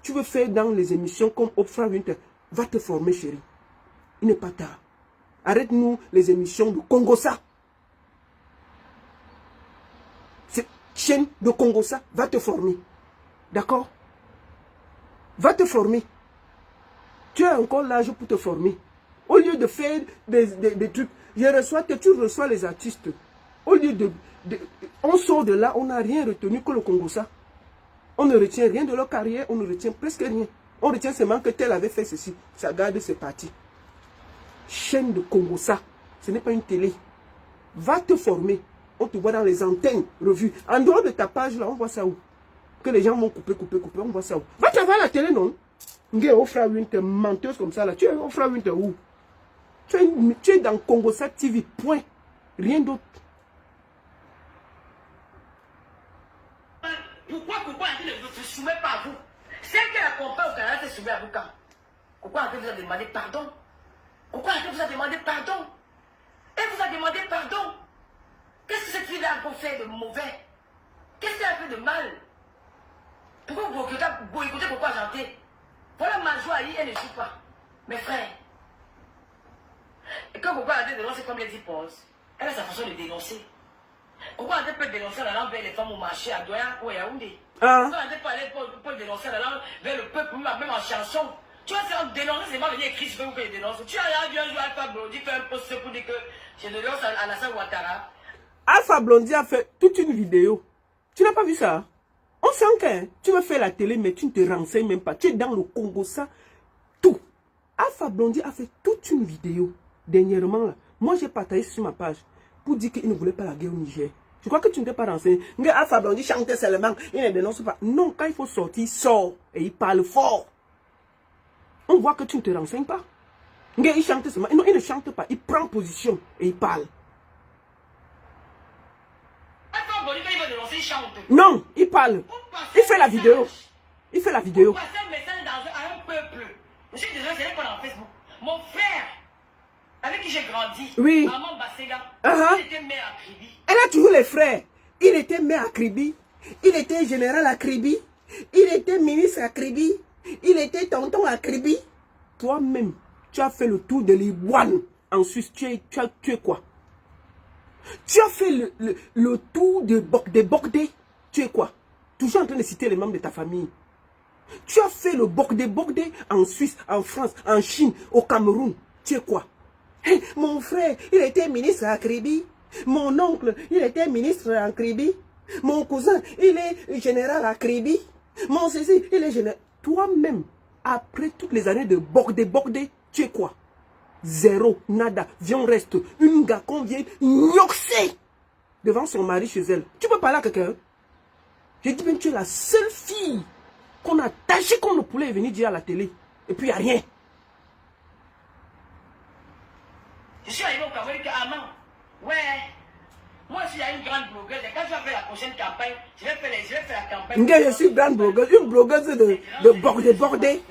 tu veux faire dans les émissions comme Oprah Winfrey, va te former, chérie. Il n'est pas tard. Arrête-nous les émissions de Congossa. Cette chaîne de Congossa va te former. D'accord? Va te former. Tu as encore l'âge pour te former. Au lieu de faire des trucs, tu reçois les artistes. Au lieu on sort de là, on n'a rien retenu que le Congossa. On ne retient rien de leur carrière, on ne retient presque rien. On retient seulement que tel avait fait ceci. Ça garde, c'est parti. Chaîne de Congossa, ce n'est pas une télé. Va te former. On te voit dans les antennes, revues. En dehors de ta page, là, on voit ça où? Que les gens vont couper, on voit ça où? Va travailler à la télé, non? Oprah Winfrey, menteuse comme ça, là. Tu es Oprah Winfrey où? Tu es dans Congossa TV, point. Rien d'autre. Pourquoi ne se soumet pas à vous? C'est qu'elle a compris au Canada se soumet à vous quand? Pourquoi vous a demandé pardon? Pourquoi vous a demandé pardon? Elle vous a demandé pardon. Qu'est-ce que cette fille-là a fait de mauvais? Qu'est-ce qu'elle a fait de mal? Pourquoi vous écoutez pourquoi chanter? Voilà ma joie, elle ne joue pas. Mes frères. Et quand pourquoi elle dénonce comme les y pense, elle a sa façon de dénoncer. Pourquoi elle peut dénoncer la langue vers les femmes au marché à Douala ou à Yaoundé? Pourquoi elle peut aller pour dénoncer la langue vers le peuple, même en chanson? Tu vois, c'est dénoncer, c'est pas venir écrire ce que vous dénoncer. Tu as un jour Alpha Blondy fait un post pour dire que je dénonce Alassane Ouattara. Alpha Blondy a fait toute une vidéo. Tu n'as pas vu ça? On sent que tu veux faire la télé, mais tu ne te renseignes même pas. Tu es dans le Congo, ça, tout. Alpha Blondy a fait toute une vidéo dernièrement. Là. Moi, j'ai partagé sur ma page pour dire qu'il ne voulait pas la guerre au Niger. Je crois que tu ne t'es pas renseigné. Alpha Blondy chantait seulement, il ne dénonce pas. Non, quand il faut sortir, il sort et il parle fort. On voit que tu ne te renseignes pas. Il chante seulement. Non, il ne chante pas. Il prend position et il parle. Non, il parle. Il fait la vidéo. Il fait la vidéo. Pour passer un message à un peuple. Je suis désolé, c'est pas dans Facebook. Mon frère, avec qui j'ai grandi, oui. Maman Bassega, il était maire à Kribi. Elle a toujours les frères. Il était maire à Kribi. Il était général à Kribi. Il était ministre à Kribi. Il était tonton à Kribi. Toi-même, tu as fait le tour de l'Ivoine. En Suisse, tu es quoi? Tu as fait le tour des Bordé. Tu es quoi? Toujours en train de citer les membres de ta famille. Tu as fait le Bordé en Suisse, en France, en Chine, au Cameroun. Tu es quoi? Hey, mon frère, il était ministre à Kribi. Mon oncle, il était ministre à Kribi. Mon cousin, il est général à Kribi. Mon ceci, il est général. Toi-même, après toutes les années de Bordé, tu es quoi? Zéro, nada, viens, on reste. Une gars qu'on vient gnoxer devant son mari chez elle. Tu peux parler à quelqu'un? J'ai dit, ben, tu es la seule fille qu'on a tachée comme le poulet est venu dire à la télé. Et puis, il n'y a rien. Je suis arrivé au Cameroun que Amand. Ouais. Moi, je suis une grande blogueuse. Et quand je vais faire la prochaine campagne, je vais faire la campagne. Je suis grande blogueuse. Une blogueuse de Bordé.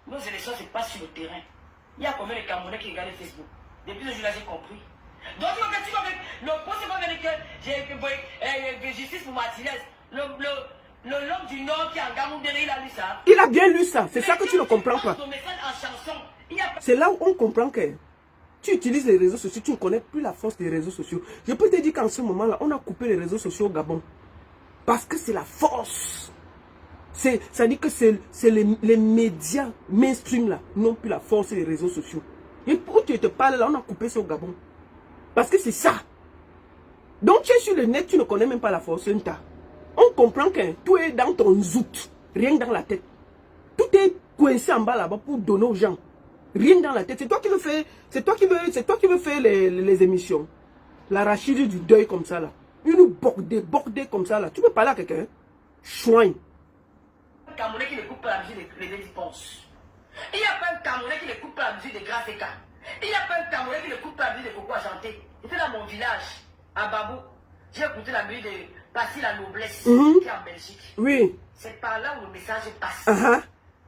Nos élections se passent sur le terrain. Il y a combien de Camerounais qui regardent Facebook? Depuis ce jour-là, j'ai compris. Donc, tu vas le procès va venir que j'ai justice pour Martinez. L'homme du Nord qui est en Gamoundé, il a lu ça. Il a bien lu ça. C'est ça que tu ne comprends pas. C'est là où on comprend que tu utilises les réseaux sociaux, tu ne connais plus la force des réseaux sociaux. Je peux te dire qu'en ce moment-là, on a coupé les réseaux sociaux au Gabon. Parce que c'est la force. Ça dit que c'est les médias mainstream là, n'ont plus la force des réseaux sociaux. Et pour tu te parles là, on a coupé ça au Gabon. Parce que c'est ça. Donc tu es sur le net, tu ne connais même pas la force. On comprend que tout est dans ton zout, rien que dans la tête. Tout est coincé en bas là-bas pour donner aux gens. Rien dans la tête. C'est toi qui veux faire, c'est toi qui veux faire les émissions. L'arachide du deuil comme ça là. Une bordée comme ça là. Tu peux parler à quelqu'un? Chouin. Camerounais qui ne coupe pas la musique de Lady Ponce. Il n'y a pas un Camerounais qui ne coupe pas la musique de Grace Eka. Il n'y a pas un Camerounais qui ne coupe pas la musique de Coco à chanter. J'étais dans mon village, à Babou. J'ai écouté la musique de Passer la Noblesse, qui est en Belgique. Oui. C'est par là où le message passe.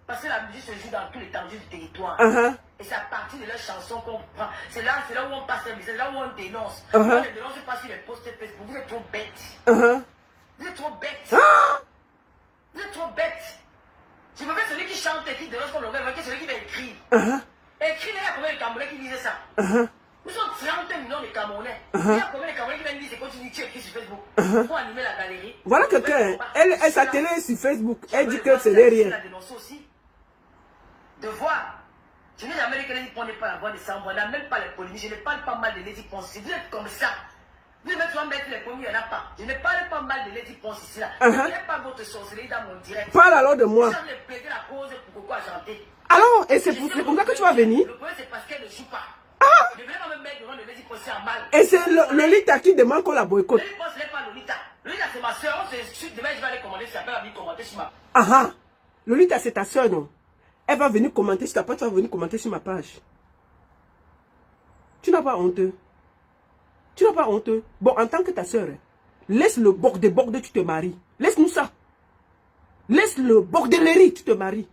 Parce que la musique se joue dans tout l'étendue du territoire. Et c'est à partir de leurs chansons qu'on prend. C'est là où on passe le message, c'est là où on dénonce. On ne dénonce pas sur les posts Facebook. Vous êtes trop bêtes. Vous êtes trop bêtes. Vous êtes trop bêtes. Je me chante, qui dénonce comme le gars, c'est celui qui va écrire. Écrire, il y a combien de Camerounais qui lisaient ça? Nous sommes 30 millions de Camerounais. Il y a combien de Camerounais qui viennent lire quand tu dis tu écris sur Facebook pour animer la galerie? Voilà quelqu'un, elle sa télé est sur Facebook, elle dit que c'est rien. Elle a dénoncé aussi. De voir. Je n'ai jamais dit que Lady Pon n'est pas la voix de ça, on n'a même pas les polémiques, je ne parle pas mal de Lady Pon. Si vous êtes comme ça, vous devez mettre les polémiques, il n'y en a pas. Je ne parle pas mal de Lady Pon ici là. Je ne connais pas votre sorcellerie dans mon direct. Parle alors de moi. Je suis en train de plaider la cause pour pourquoi chanter. Alors, et c'est comme ça que tu vas venir? Le problème c'est parce qu'elle ne joue pas. Je vais même mettre le nom de Lady Pon en mal. Et c'est Lolita qui demande qu'on la boycotte. Lady Pon ce n'est pas Lolita. Lolita c'est ma soeur, demain je vais aller commander, si elle va venir commenter sur ma... Lolita c'est ta soeur, non? Elle va venir commenter sur ta page, tu vas venir commenter sur ma page. Tu n'as pas honte. Tu n'as pas honte. Bon, en tant que ta soeur, laisse le bordel, tu te maries. Laisse-nous ça. Laisse le bordellerie, tu te maries.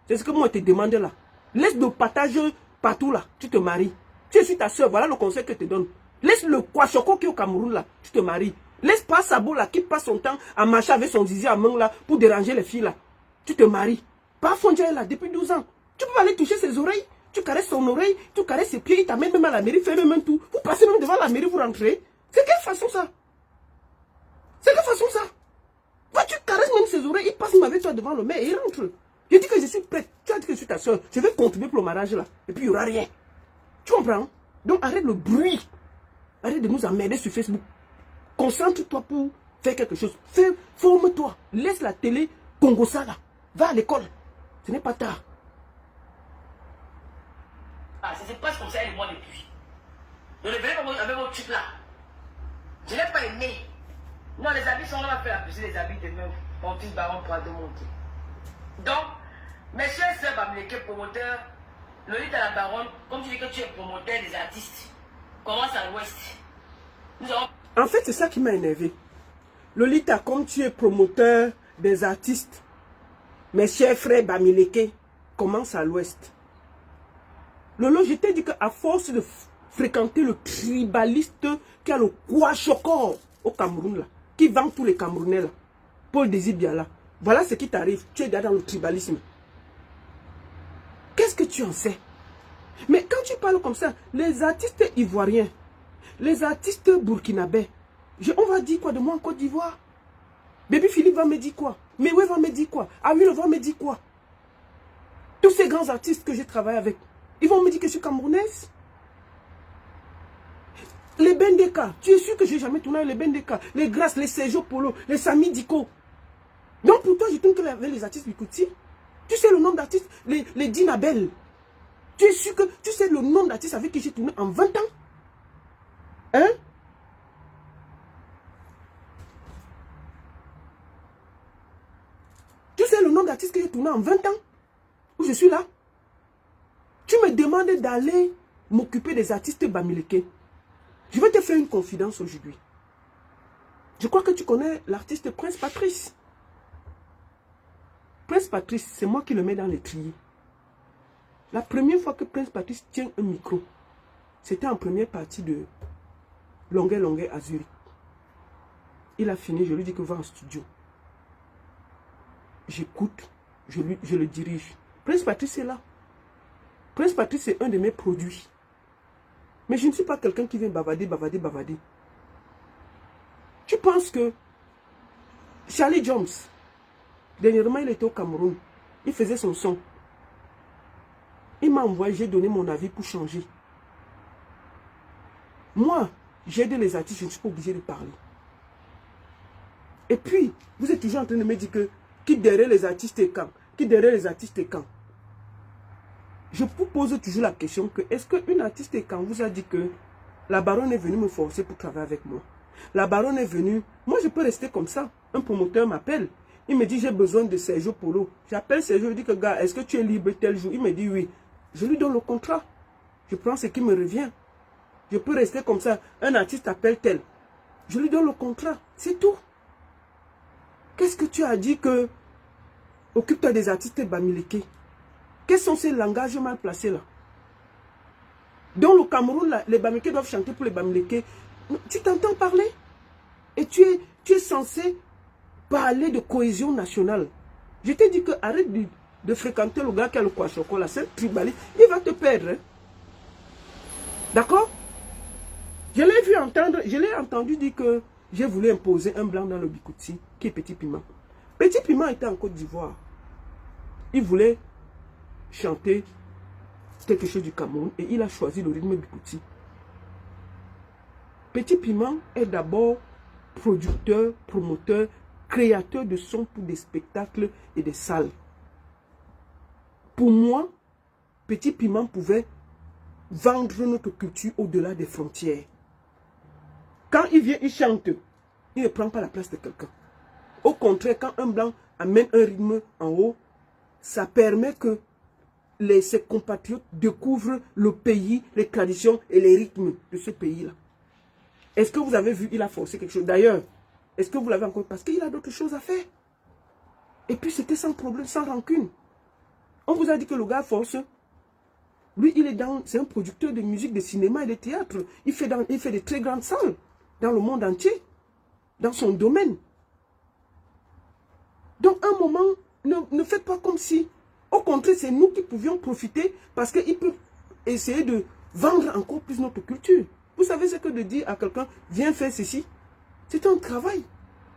C'est ce que moi je te demande là. Laisse le partage partout là, tu te maries. Tu es ta soeur, voilà le conseil que je te donne. Laisse le Kwachoko qui est au Cameroun là, tu te maries. Laisse pas Sabo là, qui passe son temps à marcher avec son zizi à main là, pour déranger les filles là. Tu te maries. Pas Fondja là, depuis 12 ans. Tu peux aller toucher ses oreilles. Tu caresses son oreille, tu caresses ses pieds, il t'amène même à la mairie, fait même tout. Vous passez même devant la mairie, vous rentrez. C'est quelle façon ça? C'est quelle façon ça? Toi, tu caresses même ses oreilles, il passe même avec toi devant le maire et il rentre. Je dis que je suis prête. Tu as dit que je suis ta soeur. Je vais contribuer pour le mariage là. Et puis il n'y aura rien. Tu comprends? Donc arrête le bruit. Arrête de nous emmerder sur Facebook. Concentre-toi pour faire quelque chose. Forme-toi. Laisse la télé Congo ça là. Va à l'école. Ce n'est pas tard. Ça se passe comme ça et moi depuis. Je ne verrai pas avec vos trucs là. Je n'ai pas aimé. Non, les habits sont là, on va faire la puce, les habits de même. Mon fils baron pourra démonter. Donc, mes chers sœurs Bamileke, promoteurs, Lolita la baronne, comme tu dis que tu es promoteur des artistes, commence à l'ouest. En fait, c'est ça qui m'a énervé. Lolita, comme tu es promoteur des artistes, mes chers frères Bamileke, commence à l'ouest. Lolo, je t'ai dit qu'à force de fréquenter le tribaliste qui a le Kwachoko au Cameroun, là, qui vend tous les Camerounais, là, Paul Désir-Biala, voilà ce qui t'arrive. Tu es dans le tribalisme. Qu'est-ce que tu en sais? Mais quand tu parles comme ça, les artistes ivoiriens, les artistes burkinabés, on va dire quoi de moi en Côte d'Ivoire? Baby Philippe va me dire quoi? Mewe va me dire quoi? Awil va me dire quoi? Tous ces grands artistes que j'ai travaillé avec, ils vont me dire que je suis camerounaise. Les Bendeka, tu es sûr que je n'ai jamais tourné avec les Bendeka, les Grâce, les Sergio Polo, les Sami Diko. Donc pour toi, je tourne que avec les artistes Bikouti. Tu sais le nom d'artistes, les Dinabel. Tu es sûr que tu sais le nom d'artistes avec qui j'ai tourné en 20 ans? Hein? Tu sais le nom d'artistes que j'ai tourné en 20 ans? Où je suis là? Tu me demandes d'aller m'occuper des artistes Bamileke. Je vais te faire une confidence aujourd'hui. Je crois que tu connais l'artiste Prince Patrice. Prince Patrice, c'est moi qui le mets dans l'étrier. La première fois que Prince Patrice tient un micro, c'était en première partie de Longuet à Zurich. Il a fini, je lui dis que va en studio. J'écoute, je le dirige. Prince Patrice est là. Prince Patrice, c'est un de mes produits. Mais je ne suis pas quelqu'un qui vient bavader. Tu penses que Charlie Jones, dernièrement, il était au Cameroun. Il faisait son son. Il m'a envoyé, j'ai donné mon avis pour changer. Moi, j'aide les artistes, je ne suis pas obligé de parler. Et puis, vous êtes toujours en train de me dire que qui derrière les artistes est quand? Qui derrière les artistes est quand? Je vous pose toujours la question que est-ce qu'une artiste est quand vous a dit que la baronne est venue me forcer pour travailler avec moi? La baronne est venue, moi je peux rester comme ça. Un promoteur m'appelle, il me dit j'ai besoin de Sergio Polo. J'appelle Sergio, je dis que gars, est-ce que tu es libre tel jour? Il me dit oui. Je lui donne le contrat. Je prends ce qui me revient. Je peux rester comme ça. Un artiste appelle tel. Je lui donne le contrat. C'est tout. Qu'est-ce que tu as dit que occupe-toi des artistes Bamileke? Quels sont ces langages mal placés là? Dans le Cameroun, là, les Bamileke doivent chanter pour les Bamileke. Tu t'entends parler? Et tu es censé parler de cohésion nationale. Je t'ai dit que arrête de fréquenter le gars qui a le kwashoko, là, c'est tribaliste, il va te perdre. Hein. D'accord? Je l'ai vu entendre, je l'ai entendu dire que j'ai voulu imposer un blanc dans le Bikouti, qui est Petit Piment. Petit Piment était en Côte d'Ivoire. Il voulait chanter quelque chose du Cameroun et il a choisi le rythme Bikouti. Petit Piment est d'abord producteur, promoteur, créateur de sons pour des spectacles et des salles. Pour moi, Petit Piment pouvait vendre notre culture au-delà des frontières. Quand il vient, il chante. Il ne prend pas la place de quelqu'un. Au contraire, quand un blanc amène un rythme en haut, ça permet que ses compatriotes découvrent le pays, les traditions et les rythmes de ce pays-là. Est-ce que vous avez vu, il a forcé quelque chose? D'ailleurs, est-ce que vous l'avez encore? Parce qu'il a d'autres choses à faire. Et puis c'était sans problème, sans rancune. On vous a dit que le gars force. Lui, c'est un producteur de musique, de cinéma et de théâtre. Il fait de très grandes salles dans le monde entier, dans son domaine. Donc, à un moment, ne faites pas comme si, au contraire, c'est nous qui pouvions profiter parce qu'il peut essayer de vendre encore plus notre culture. Vous savez ce que de dire à quelqu'un, viens faire ceci? C'est un travail.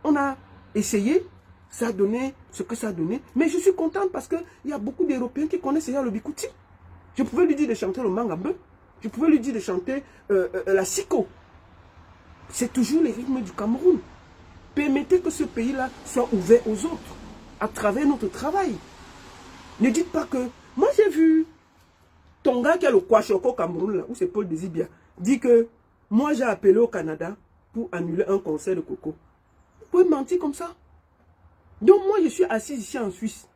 On a essayé, ça a donné ce que ça a donné. Mais je suis contente parce qu'il y a beaucoup d'Européens qui connaissent déjà le Bikouti. Je pouvais lui dire de chanter le mangabeu. Je pouvais lui dire de chanter la siko. C'est toujours les rythmes du Cameroun. Permettez que ce pays-là soit ouvert aux autres, à travers notre travail. Ne dites pas que... Moi, j'ai vu ton gars qui a le kwashoko au Cameroun, là, où c'est Paul Désibia, dit que moi, j'ai appelé au Canada pour annuler un concert de Coco. Vous pouvez mentir comme ça? Donc, moi, je suis assis ici en Suisse.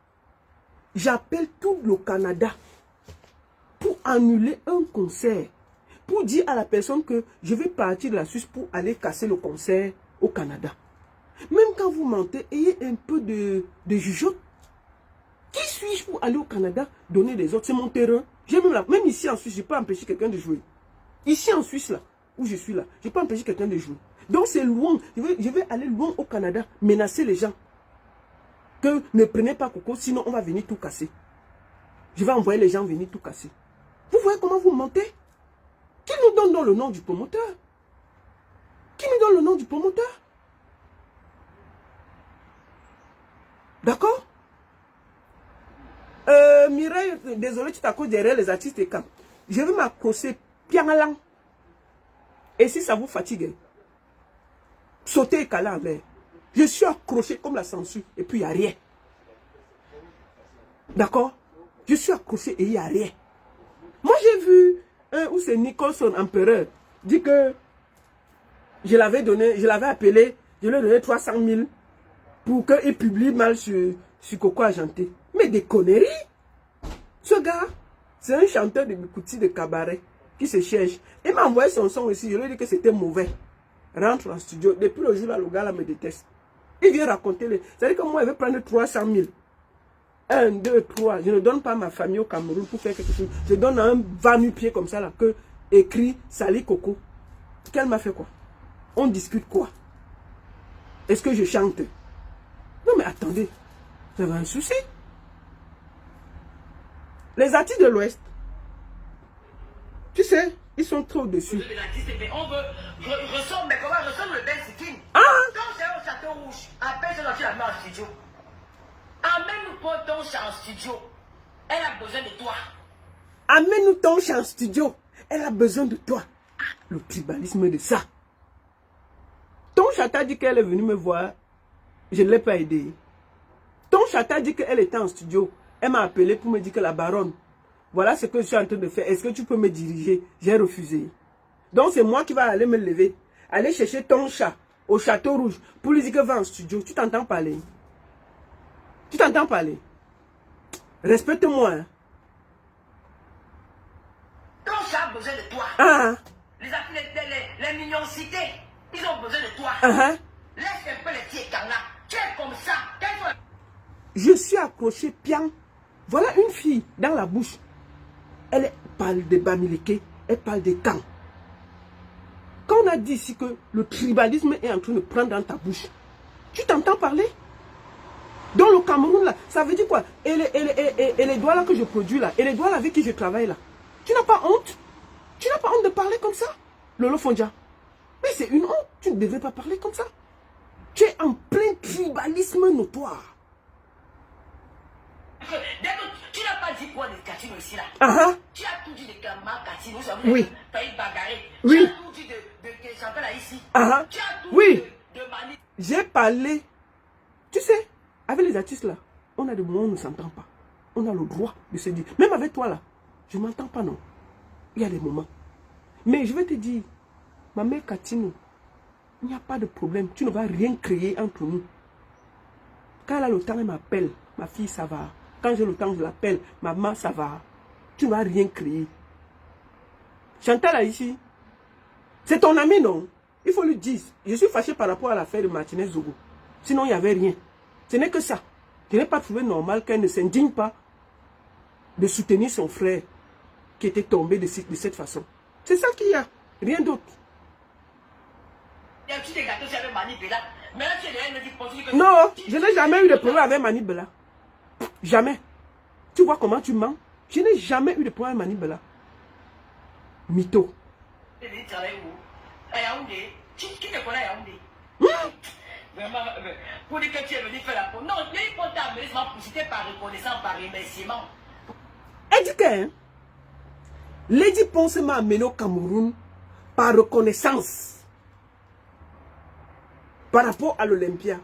J'appelle tout le Canada pour annuler un concert. Pour dire à la personne que je vais partir de la Suisse pour aller casser le concert au Canada. Même quand vous mentez, ayez un peu de jugeote. Qui suis-je pour aller au Canada donner des autres? C'est mon terrain. Même ici en Suisse, je ne peux pas empêcher quelqu'un de jouer. Ici en Suisse, là, où je suis là, je ne peux pas empêcher quelqu'un de jouer. Donc c'est loin. Je vais aller loin au Canada, menacer les gens. Que ne prenez pas Coco, sinon on va venir tout casser. Je vais envoyer les gens venir tout casser. Vous voyez comment vous mentez? Qui nous donne dans le nom du promoteur? Qui nous donne le nom du promoteur? D'accord? Mireille, désolé, tu t'accroches derrière les artistes et camps. Je vais m'accrocher piangalang. Et si ça vous fatigue, sautez et caler en l'air. Je suis accroché comme la censure et puis il n'y a rien. D'accord? Je suis accroché et il n'y a rien. Moi j'ai vu où c'est Nicholson, empereur, dit que je l'avais appelé, je lui ai donné 300 000 pour qu'il publie mal sur Coco Argenté. Mais des conneries! Ce gars, c'est un chanteur de Bikouti de cabaret qui se cherche. Il m'a envoyé son son aussi, je lui ai dit que c'était mauvais. Rentre en studio. Depuis le jour là, le gars là me déteste. Il vient raconter les... C'est-à-dire que moi, il veut prendre 300 000. 1, 2, 3. Je ne donne pas ma famille au Cameroun pour faire quelque chose. Je donne un va-nu-pied comme ça là, que écrit Sali Coco. Qu'elle m'a fait quoi? On discute quoi? Est-ce que je chante? Non mais attendez, vous avez un souci. Les artistes de l'Ouest, tu sais, ils sont trop dessus. On veut ressemble, mais comment ressemble le Ben Sikin? Ah! Quand c'est au Château Rouge, appelle celle qui la met en studio. Amène-nous pour ton chant en studio. Elle a besoin de toi. Amène-nous ton chant en studio. Elle a besoin de toi. Ah, le tribalisme de ça. Ton chata dit qu'elle est venue me voir. Je ne l'ai pas aidée. Ton chata dit qu'elle était en studio. Elle m'a appelé pour me dire que la baronne, voilà ce que je suis en train de faire. Est-ce que tu peux me diriger? J'ai refusé. Donc c'est moi qui vais aller me lever. Aller chercher ton chat au Château Rouge pour lui dire que va en studio. Tu t'entends parler? Tu t'entends parler? Respecte-moi. Hein? Ton chat a besoin de toi. Ah. Les mignoncités, ils ont besoin de toi. Laisse un peu les pieds là. Tu es comme ça. Je suis accroché pian. Voilà une fille dans la bouche. Elle parle de Bamileke, elle parle de Kang. Quand on a dit ici que le tribalisme est en train de prendre dans ta bouche, tu t'entends parler? Dans le Cameroun, là, ça veut dire quoi? Et les doigts là que je produis là, et les doigts là avec qui je travaille là. Tu n'as pas honte? Tu n'as pas honte de parler comme ça? Lolo Fondia. Mais c'est une honte. Tu ne devais pas parler comme ça. Tu es en plein tribalisme notoire. Tu n'as pas dit quoi de Katino ici là? Tu as tout dit de Kama, Katino, ça vous failli bagarrer. Oui. Tu as tout dit de Chantal là ici. Tu as tout oui. de Mani. J'ai parlé. Tu sais, avec les artistes là, on a des moments où on ne s'entend pas. On a le droit de se dire. Même avec toi là, je ne m'entends pas non. Il y a des moments. Mais je vais te dire, ma mère Katino, il n'y a pas de problème. Tu ne vas rien créer entre nous. Quand elle a le temps, elle m'appelle. Ma fille, ça va. Quand j'ai le temps, je l'appelle. Maman, ça va. Tu ne vas rien créer. Chantal là ici, c'est ton ami, non? Il faut lui dire. Je suis fâché par rapport à l'affaire de Martinez Zogo. Sinon, il n'y avait rien. Ce n'est que ça. Je n'ai pas trouvé normal qu'elle ne s'indigne pas de soutenir son frère qui était tombé de cette façon. C'est ça qu'il y a. Rien d'autre. Non, je n'ai jamais eu de problème avec Manibela. Jamais. Tu vois comment tu mens? Je n'ai jamais eu de problème avec Manibela. Mytho. Qui te connaît à Yaoundé? Pour dire que tu es venu faire la peau. Non, les potes t'a amené pour citer par reconnaissance, par remerciement. Elle dit que Lady Ponce m'a amené au Cameroun par reconnaissance par rapport à l'Olympia.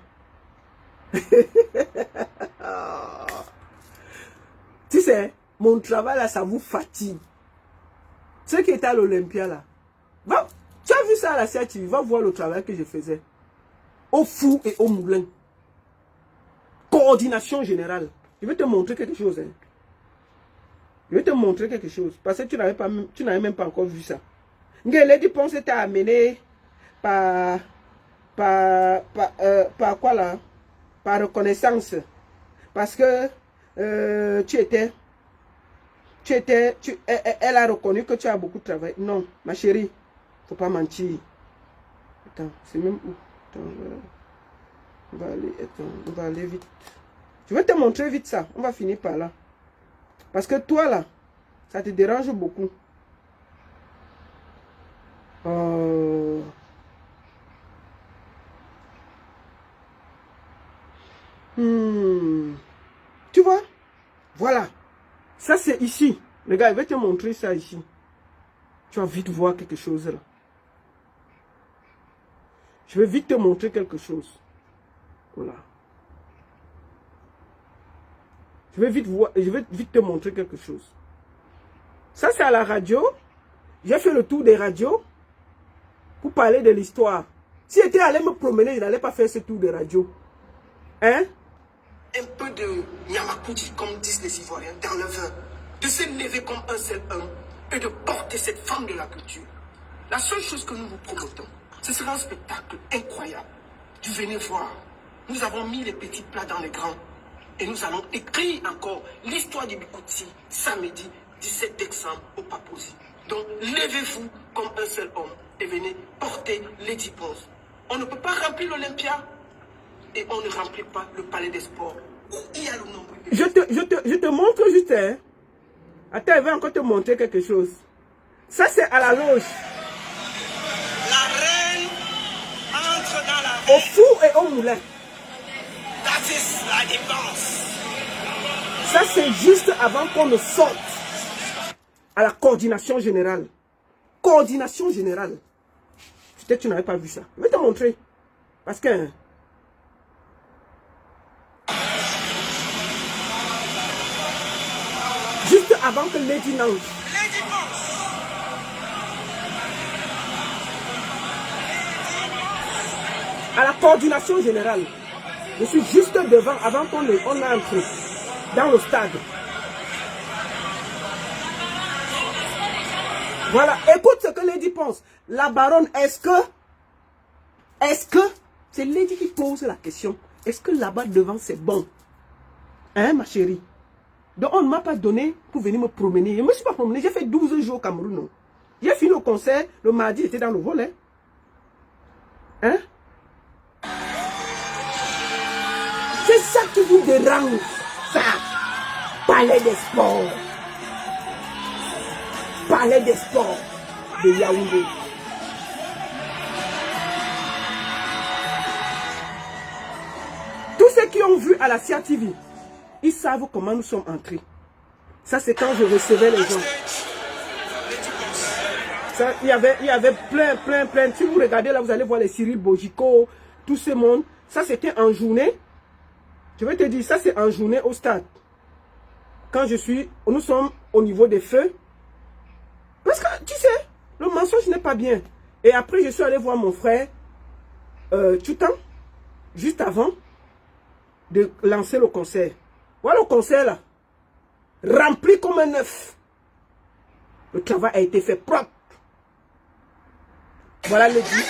Tu sais, mon travail là, ça vous fatigue. Ceux qui étaient à l'Olympia là, va, tu as vu ça à la CATV, va voir le travail que je faisais. Au four et au moulin. Coordination générale. Je vais te montrer quelque chose. Hein. Je vais te montrer quelque chose. Parce que tu n'avais même pas encore vu ça. Lady Ponce t'a amené par quoi là? Par reconnaissance. Parce que elle a reconnu que tu as beaucoup travaillé. Non, ma chérie, faut pas mentir. Attends, c'est même où? Attends, on va aller vite. Je vais te montrer vite ça. On va finir par là. Parce que toi là, ça te dérange beaucoup. Tu vois? Voilà. Ça c'est ici. Les gars, je vais te montrer ça ici. Tu vas vite voir quelque chose là. Je vais vite te montrer quelque chose. Voilà. Je vais vite te montrer quelque chose. Ça, c'est à la radio. J'ai fait le tour des radios pour parler de l'histoire. Si j'étais allé me promener, je n'allais pas faire ce tour de radio. Hein? Un peu de Nyamakoudi, comme disent les Ivoiriens, dans le vin. De se lever comme un seul homme et de porter cette femme de la culture. La seule chose que nous vous promotons, ce sera un spectacle incroyable. Tu venez voir. Nous avons mis les petits plats dans les grands. Et nous allons écrire encore l'histoire du Bikouti samedi 17 décembre au Papouzi. Donc levez-vous comme un seul homme et venez porter Lady Ponce. On ne peut pas remplir l'Olympia et on ne remplit pas le palais des sports. Où il y a le nombre de... Je te montre juste. Hein. Attends, je vais encore te montrer quelque chose. Ça, c'est à la loge. La reine entre dans la... Au four et au moulin. La dépense. Ça, c'est juste avant qu'on ne sorte à la coordination générale. Coordination générale. Peut-être que tu n'avais pas vu ça. Je vais te montrer. Parce que... juste avant que Lady n'entre. À la coordination générale. Je suis juste devant, avant qu'on entre dans le stade. Voilà, écoute ce que Lady pense. La baronne, est-ce que, c'est Lady qui pose la question, est-ce que là-bas devant c'est bon? Hein, ma chérie? Donc on ne m'a pas donné pour venir me promener. Je ne me suis pas promené, j'ai fait 12 jours au Cameroun. J'ai fini le concert, le mardi, j'étais dans le vol. Hein? C'est ça qui vous dérange. Ça. Palais des sports. Palais des sports de Yaoundé. Tous ceux qui ont vu à la CIA TV, ils savent comment nous sommes entrés. Ça, c'est quand je recevais les gens. Ça, il y avait plein. Si vous regardez là, vous allez voir les Cyril Bojico, tout ce monde. Ça, c'était en journée. Je vais te dire, ça, c'est en journée au stade. Quand nous sommes au niveau des feux. Parce que, tu sais, le mensonge n'est pas bien. Et après, je suis allé voir mon frère, Tutan, juste avant de lancer le concert. Voilà le concert là. Rempli comme un œuf. Le travail a été fait propre. Voilà le dit.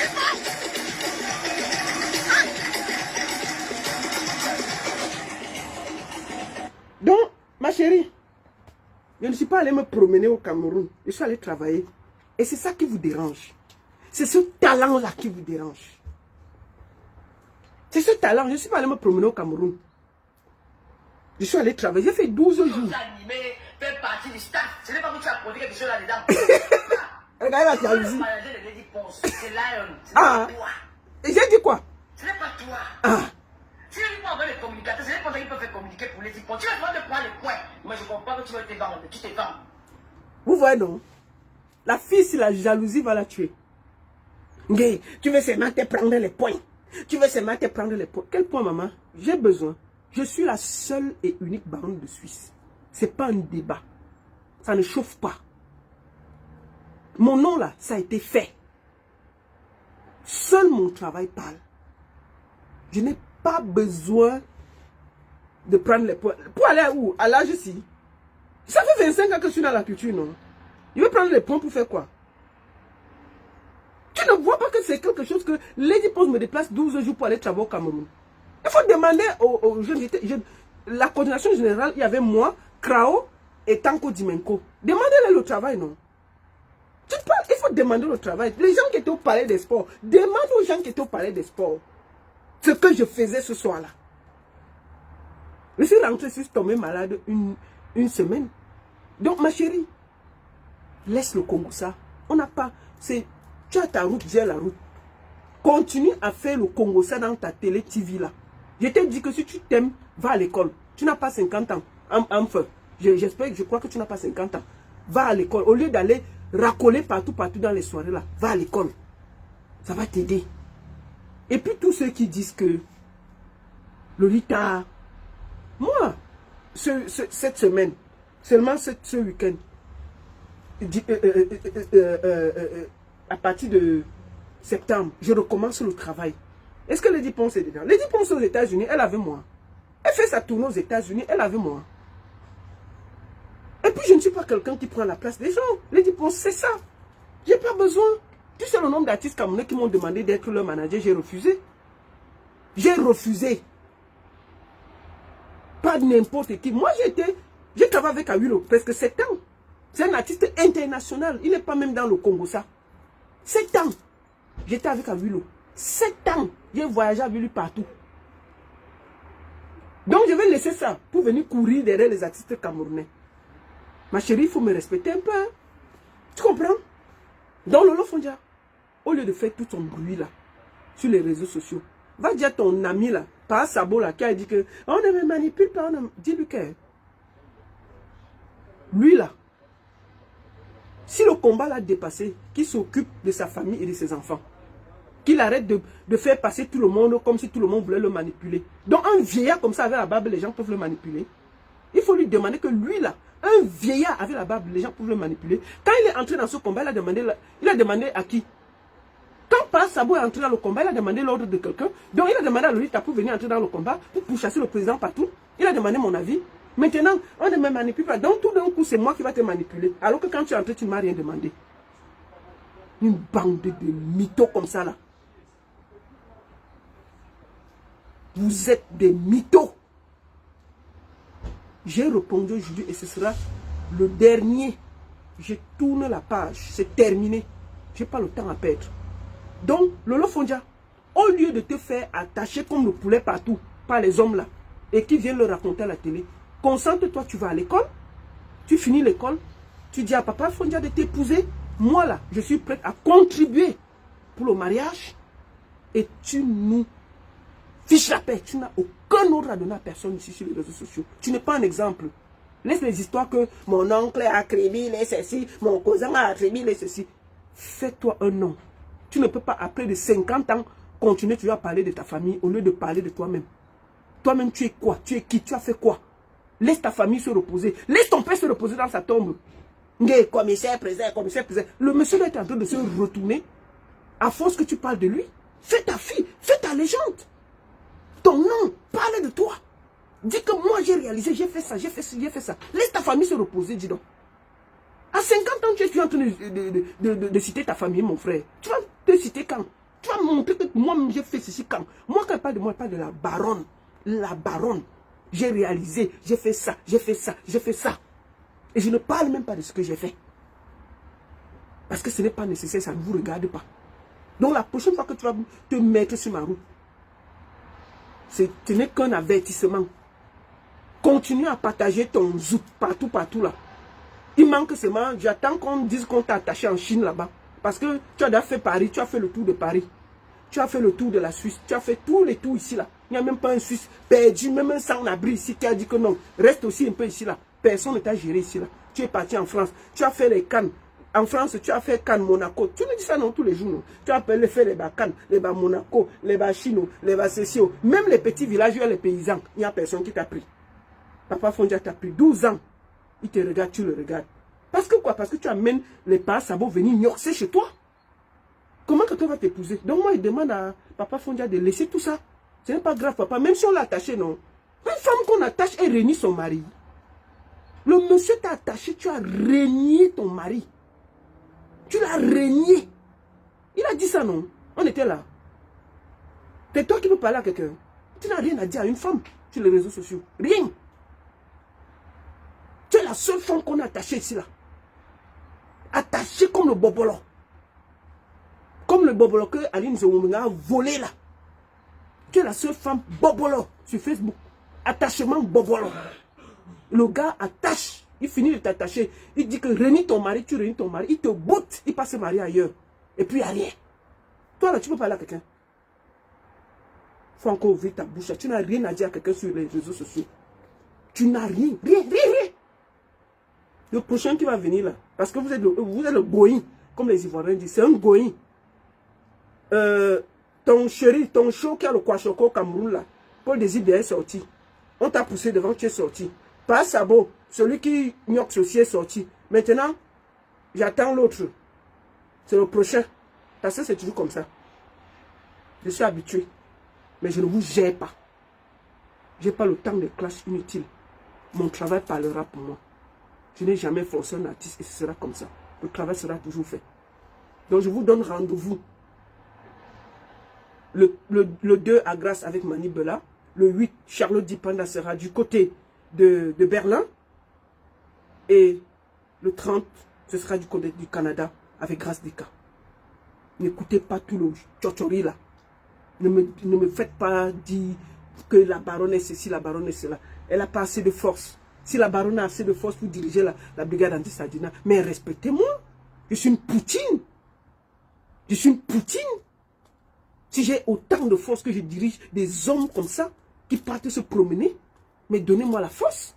Donc, ma chérie, je ne suis pas allé me promener au Cameroun. Je suis allé travailler. Et c'est ça qui vous dérange. C'est ce talent-là qui vous dérange. C'est ce talent. Je ne suis pas allé me promener au Cameroun. Je suis allé travailler. J'ai fait 12 jours. Animé, fait partie du staff. Ce n'est pas que tu as produit quelque chose là-dedans. Regardez la jalousie. C'est Lion. Ce n'est Ah. pas toi. Et j'ai dit quoi? Ce n'est pas toi. Ah. Si tu veux avoir les communicateurs, ce n'est pas toi qui peux faire communiquer pour les hippos. Tu vas devoir te prendre les points. Mais je comprends que tu veux te vendre. Tu te vends. Vous voyez non? La fille, si la jalousie va la tuer. Gay, tu veux seulement te prendre les points. Tu veux seulement te prendre les points. Quel point, maman? J'ai besoin. Je suis la seule et unique baronne de Suisse. Ce n'est pas un débat. Ça ne chauffe pas. Mon nom là, ça a été fait. Seul mon travail parle. Je n'ai pas besoin de prendre les points. Pour aller où? À l'âge ici. Ça fait 25 ans que je suis dans la culture, non? Je vais prendre les points pour faire quoi? Tu ne vois pas que c'est quelque chose que Lady Pons me déplace 12 jours pour aller travailler au Cameroun. Il faut demander aux jeunes. La coordination générale, il y avait moi, Krao et Tanko Dimenko. Demandez-le le travail, non? Il faut demander le travail. Les gens qui étaient au palais des sports, demande aux gens qui étaient au palais des sports ce que je faisais ce soir-là. Je suis rentré, je suis tombé malade une semaine. Donc, ma chérie, laisse le Congo ça. On n'a pas... Tu as ta route, j'ai la route. Continue à faire le Congo ça dans ta télé TV là. Je t'ai dit que si tu t'aimes, va à l'école. Tu n'as pas 50 ans. Enfin, je crois que tu n'as pas 50 ans. Va à l'école. Au lieu d'aller racoler partout dans les soirées là, va à l'école. Ça va t'aider. Et puis tous ceux qui disent que Lolita, moi, cette semaine, seulement ce week-end, à partir de septembre, je recommence le travail. Est-ce que Lady Pons est dedans? Lady Pons aux États-Unis, elle avait moi. Elle fait sa tournée aux États-Unis, elle avait moi. Et puis je ne suis pas quelqu'un qui prend la place des gens. Lady Pons, c'est ça. J'ai pas besoin. Tu sais le nombre d'artistes camerounais qui m'ont demandé d'être leur manager, j'ai refusé. J'ai refusé. Pas n'importe qui. Moi j'ai travaillé avec Awilo presque 7 ans. C'est un artiste international. Il n'est pas même dans le Congo ça. 7 ans. J'étais avec Awilo. 7 ans. J'ai voyagé avec lui partout. Donc je vais laisser ça pour venir courir derrière les artistes camerounais. Ma chérie, il faut me respecter un peu. Hein? Tu comprends? Dans Lolo Fondia, au lieu de faire tout son bruit là, sur les réseaux sociaux, va dire à ton ami là, par Sabo là, qui a dit que on ne me manipule pas, dis-lui que lui là, si le combat l'a dépassé, qu'il s'occupe de sa famille et de ses enfants, qu'il arrête de faire passer tout le monde comme si tout le monde voulait le manipuler. Donc un vieillard comme ça avec la barbe, les gens peuvent le manipuler. Il faut lui demander que lui là, un vieillard avec la barbe, les gens peuvent le manipuler. Quand il est entré dans ce combat, il a demandé à qui? Quand Par Sabo est entré dans le combat, il a demandé l'ordre de quelqu'un. Donc il a demandé à Lolita pour venir entrer dans le combat, pour chasser le président partout. Il a demandé mon avis. Maintenant, on ne me manipule pas. Donc tout d'un coup, c'est moi qui va te manipuler. Alors que quand tu es entré, tu ne m'as rien demandé. Une bande de mythos comme ça là. Vous êtes des mythos. J'ai répondu aujourd'hui et ce sera le dernier. Je tourne la page. C'est terminé. Je n'ai pas le temps à perdre. Donc, Lolo Fondia, au lieu de te faire attacher comme le poulet partout par les hommes là, et qui viennent le raconter à la télé. Concentre-toi, tu vas à l'école, tu finis l'école, tu dis à papa Fondia de t'épouser. Moi là, je suis prête à contribuer pour le mariage et tu nous fiches la paix. Tu n'as aucun ordre à donner à personne ici sur les réseaux sociaux. Tu n'es pas un exemple. Laisse les histoires que mon oncle a criblé ceci, mon cousin a criblé ceci. Fais-toi un nom. Tu ne peux pas, après de 50 ans, continuer toujours à parler de ta famille au lieu de parler de toi-même. Toi-même, tu es quoi? Tu es qui? Tu as fait quoi? Laisse ta famille se reposer. Laisse ton père se reposer dans sa tombe. Commissaire, président, commissaire, président. Le monsieur est en train de se retourner. À force que tu parles de lui, fais ta fille, fais ta légende. Ton nom, parle de toi. Dis que moi j'ai réalisé, j'ai fait ça, j'ai fait ça, j'ai fait ça. Laisse ta famille se reposer, dis donc. À 50 ans, tu es en train de citer ta famille, mon frère. Tu vas te citer quand? Tu vas montrer que moi j'ai fait ceci quand? Moi, quand je parle de moi, je parle de la baronne. La baronne. J'ai réalisé, j'ai fait ça, j'ai fait ça, j'ai fait ça. Et je ne parle même pas de ce que j'ai fait. Parce que ce n'est pas nécessaire, ça ne vous regarde pas. Donc la prochaine fois que tu vas te mettre sur ma route, ce n'est qu'un avertissement. Continue à partager ton zouk partout, partout là. Il manque seulement, j'attends qu'on dise qu'on t'a attaché en Chine là-bas. Parce que tu as déjà fait Paris, tu as fait le tour de Paris. Tu as fait le tour de la Suisse, tu as fait tous les tours ici là. Il n'y a même pas un Suisse perdu, même un sans-abri ici qui a dit que non, reste aussi un peu ici là. Personne ne t'a géré ici là. Tu es parti en France, tu as fait les Cannes. En France, tu as fait Cannes, Monaco. Tu me dis ça non tous les jours. Non? Tu as fait les bas Cannes, les bas Monaco, les bas Chino, les bas Cessio. Même les petits villages, les paysans, il n'y a personne qui t'a pris. Papa Fondia t'a pris 12 ans. Il te regarde, tu le regardes. Parce que quoi? Parce que tu amènes les parents sabots venir gnorcer chez toi. Comment que toi vas t'épouser? Donc moi, il demande à Papa Fondia de laisser tout ça. Ce n'est pas grave, papa. Même si on l'a attaché, non. Une femme qu'on attache, elle réunit son mari. Le monsieur t'a attaché, tu as régné ton mari. Tu l'as régné. Il a dit ça, non? On était là. C'est toi qui peux parler à quelqu'un. Tu n'as rien à dire à une femme sur les réseaux sociaux. Rien. Tu es la seule femme qu'on a attachée ici, là. Attachée comme le bobolo. Comme le bobolo que Aline Zoumouna a volé, là. Tu es la seule femme bobolo sur Facebook. Attachement bobolo. Le gars attache. Il finit de t'attacher. Il dit que réunis ton mari, tu réunis ton mari. Il te botte. Il passe se marier ailleurs. Et puis il n'y a rien. Toi là, tu peux parler à quelqu'un. Il faut encore ouvrir ta bouche. Tu n'as rien à dire à quelqu'un sur les réseaux sociaux. Tu n'as rien. Rien. Le prochain qui va venir là. Parce que vous êtes le goïn. Comme les Ivoiriens disent. C'est un goïn. Ton chéri, ton show qui a le Kwashoko au Cameroun là. Paul Désir est sorti. On t'a poussé devant, tu es sorti. Pas Sabo, celui qui gnoxe aussi est sorti. Maintenant, j'attends l'autre. C'est le prochain. Parce que c'est toujours comme ça. Je suis habitué. Mais je ne vous gère pas. Je n'ai pas le temps de clash inutile. Mon travail parlera pour moi. Je n'ai jamais forcé un artiste et ce sera comme ça. Le travail sera toujours fait. Donc je vous donne rendez-vous. Le 2 à Grasse avec Mani Bella. Le 8, Charlotte Dipanda sera du côté de Berlin. Et le 30, ce sera du côté du Canada avec Grace Dika. N'écoutez pas tout le tchotchori là. Ne me faites pas dire que la baronne est ceci, la baronne est cela. Elle n'a pas assez de force. Si la baronne a assez de force pour diriger la brigade anti-Sadina, mais respectez-moi. Je suis une Poutine. Je suis une Poutine. Si j'ai autant de force que je dirige des hommes comme ça, qui partent se promener, mais donnez-moi la force.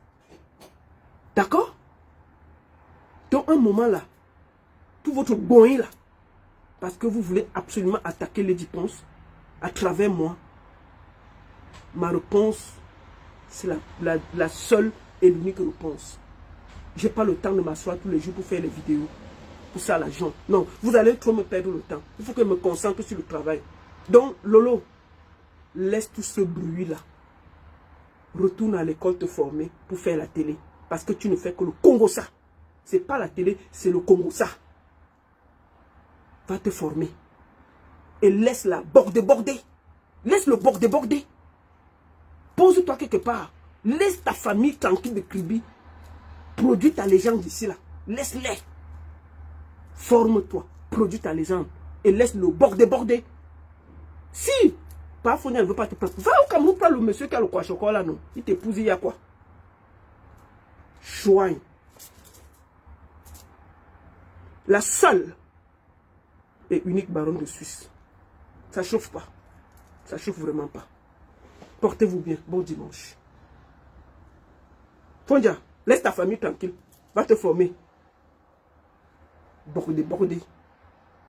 D'accord? Dans un moment là, tout votre goin là, parce que vous voulez absolument attaquer Lady Ponce, à travers moi, ma réponse, c'est la seule et l'unique réponse. Je n'ai pas le temps de m'asseoir tous les jours pour faire les vidéos. Pour ça, l'argent. Non, vous allez trop me perdre le temps. Il faut que je me concentre sur le travail. Donc, Lolo, laisse tout ce bruit-là. Retourne à l'école te former pour faire la télé. Parce que tu ne fais que le Congo ça. Ce n'est pas la télé, c'est le Congo ça. Va te former. Et laisse-la border. Laisse le border. Pose-toi quelque part. Laisse ta famille tranquille de Kribi. Produis ta légende ici là. Laisse-les. Forme-toi. Produis ta légende. Et laisse le border. Si pas, Fonia ne veut pas te prendre. Va au Cameroun prendre le monsieur qui a le quoi chocolat là, non. Il t'épouse, il y a quoi? Chouin. La seule et unique baronne de Suisse. Ça chauffe pas. Ça chauffe vraiment pas. Portez-vous bien. Bon dimanche. Fondia, laisse ta famille tranquille. Va te former. Bordé.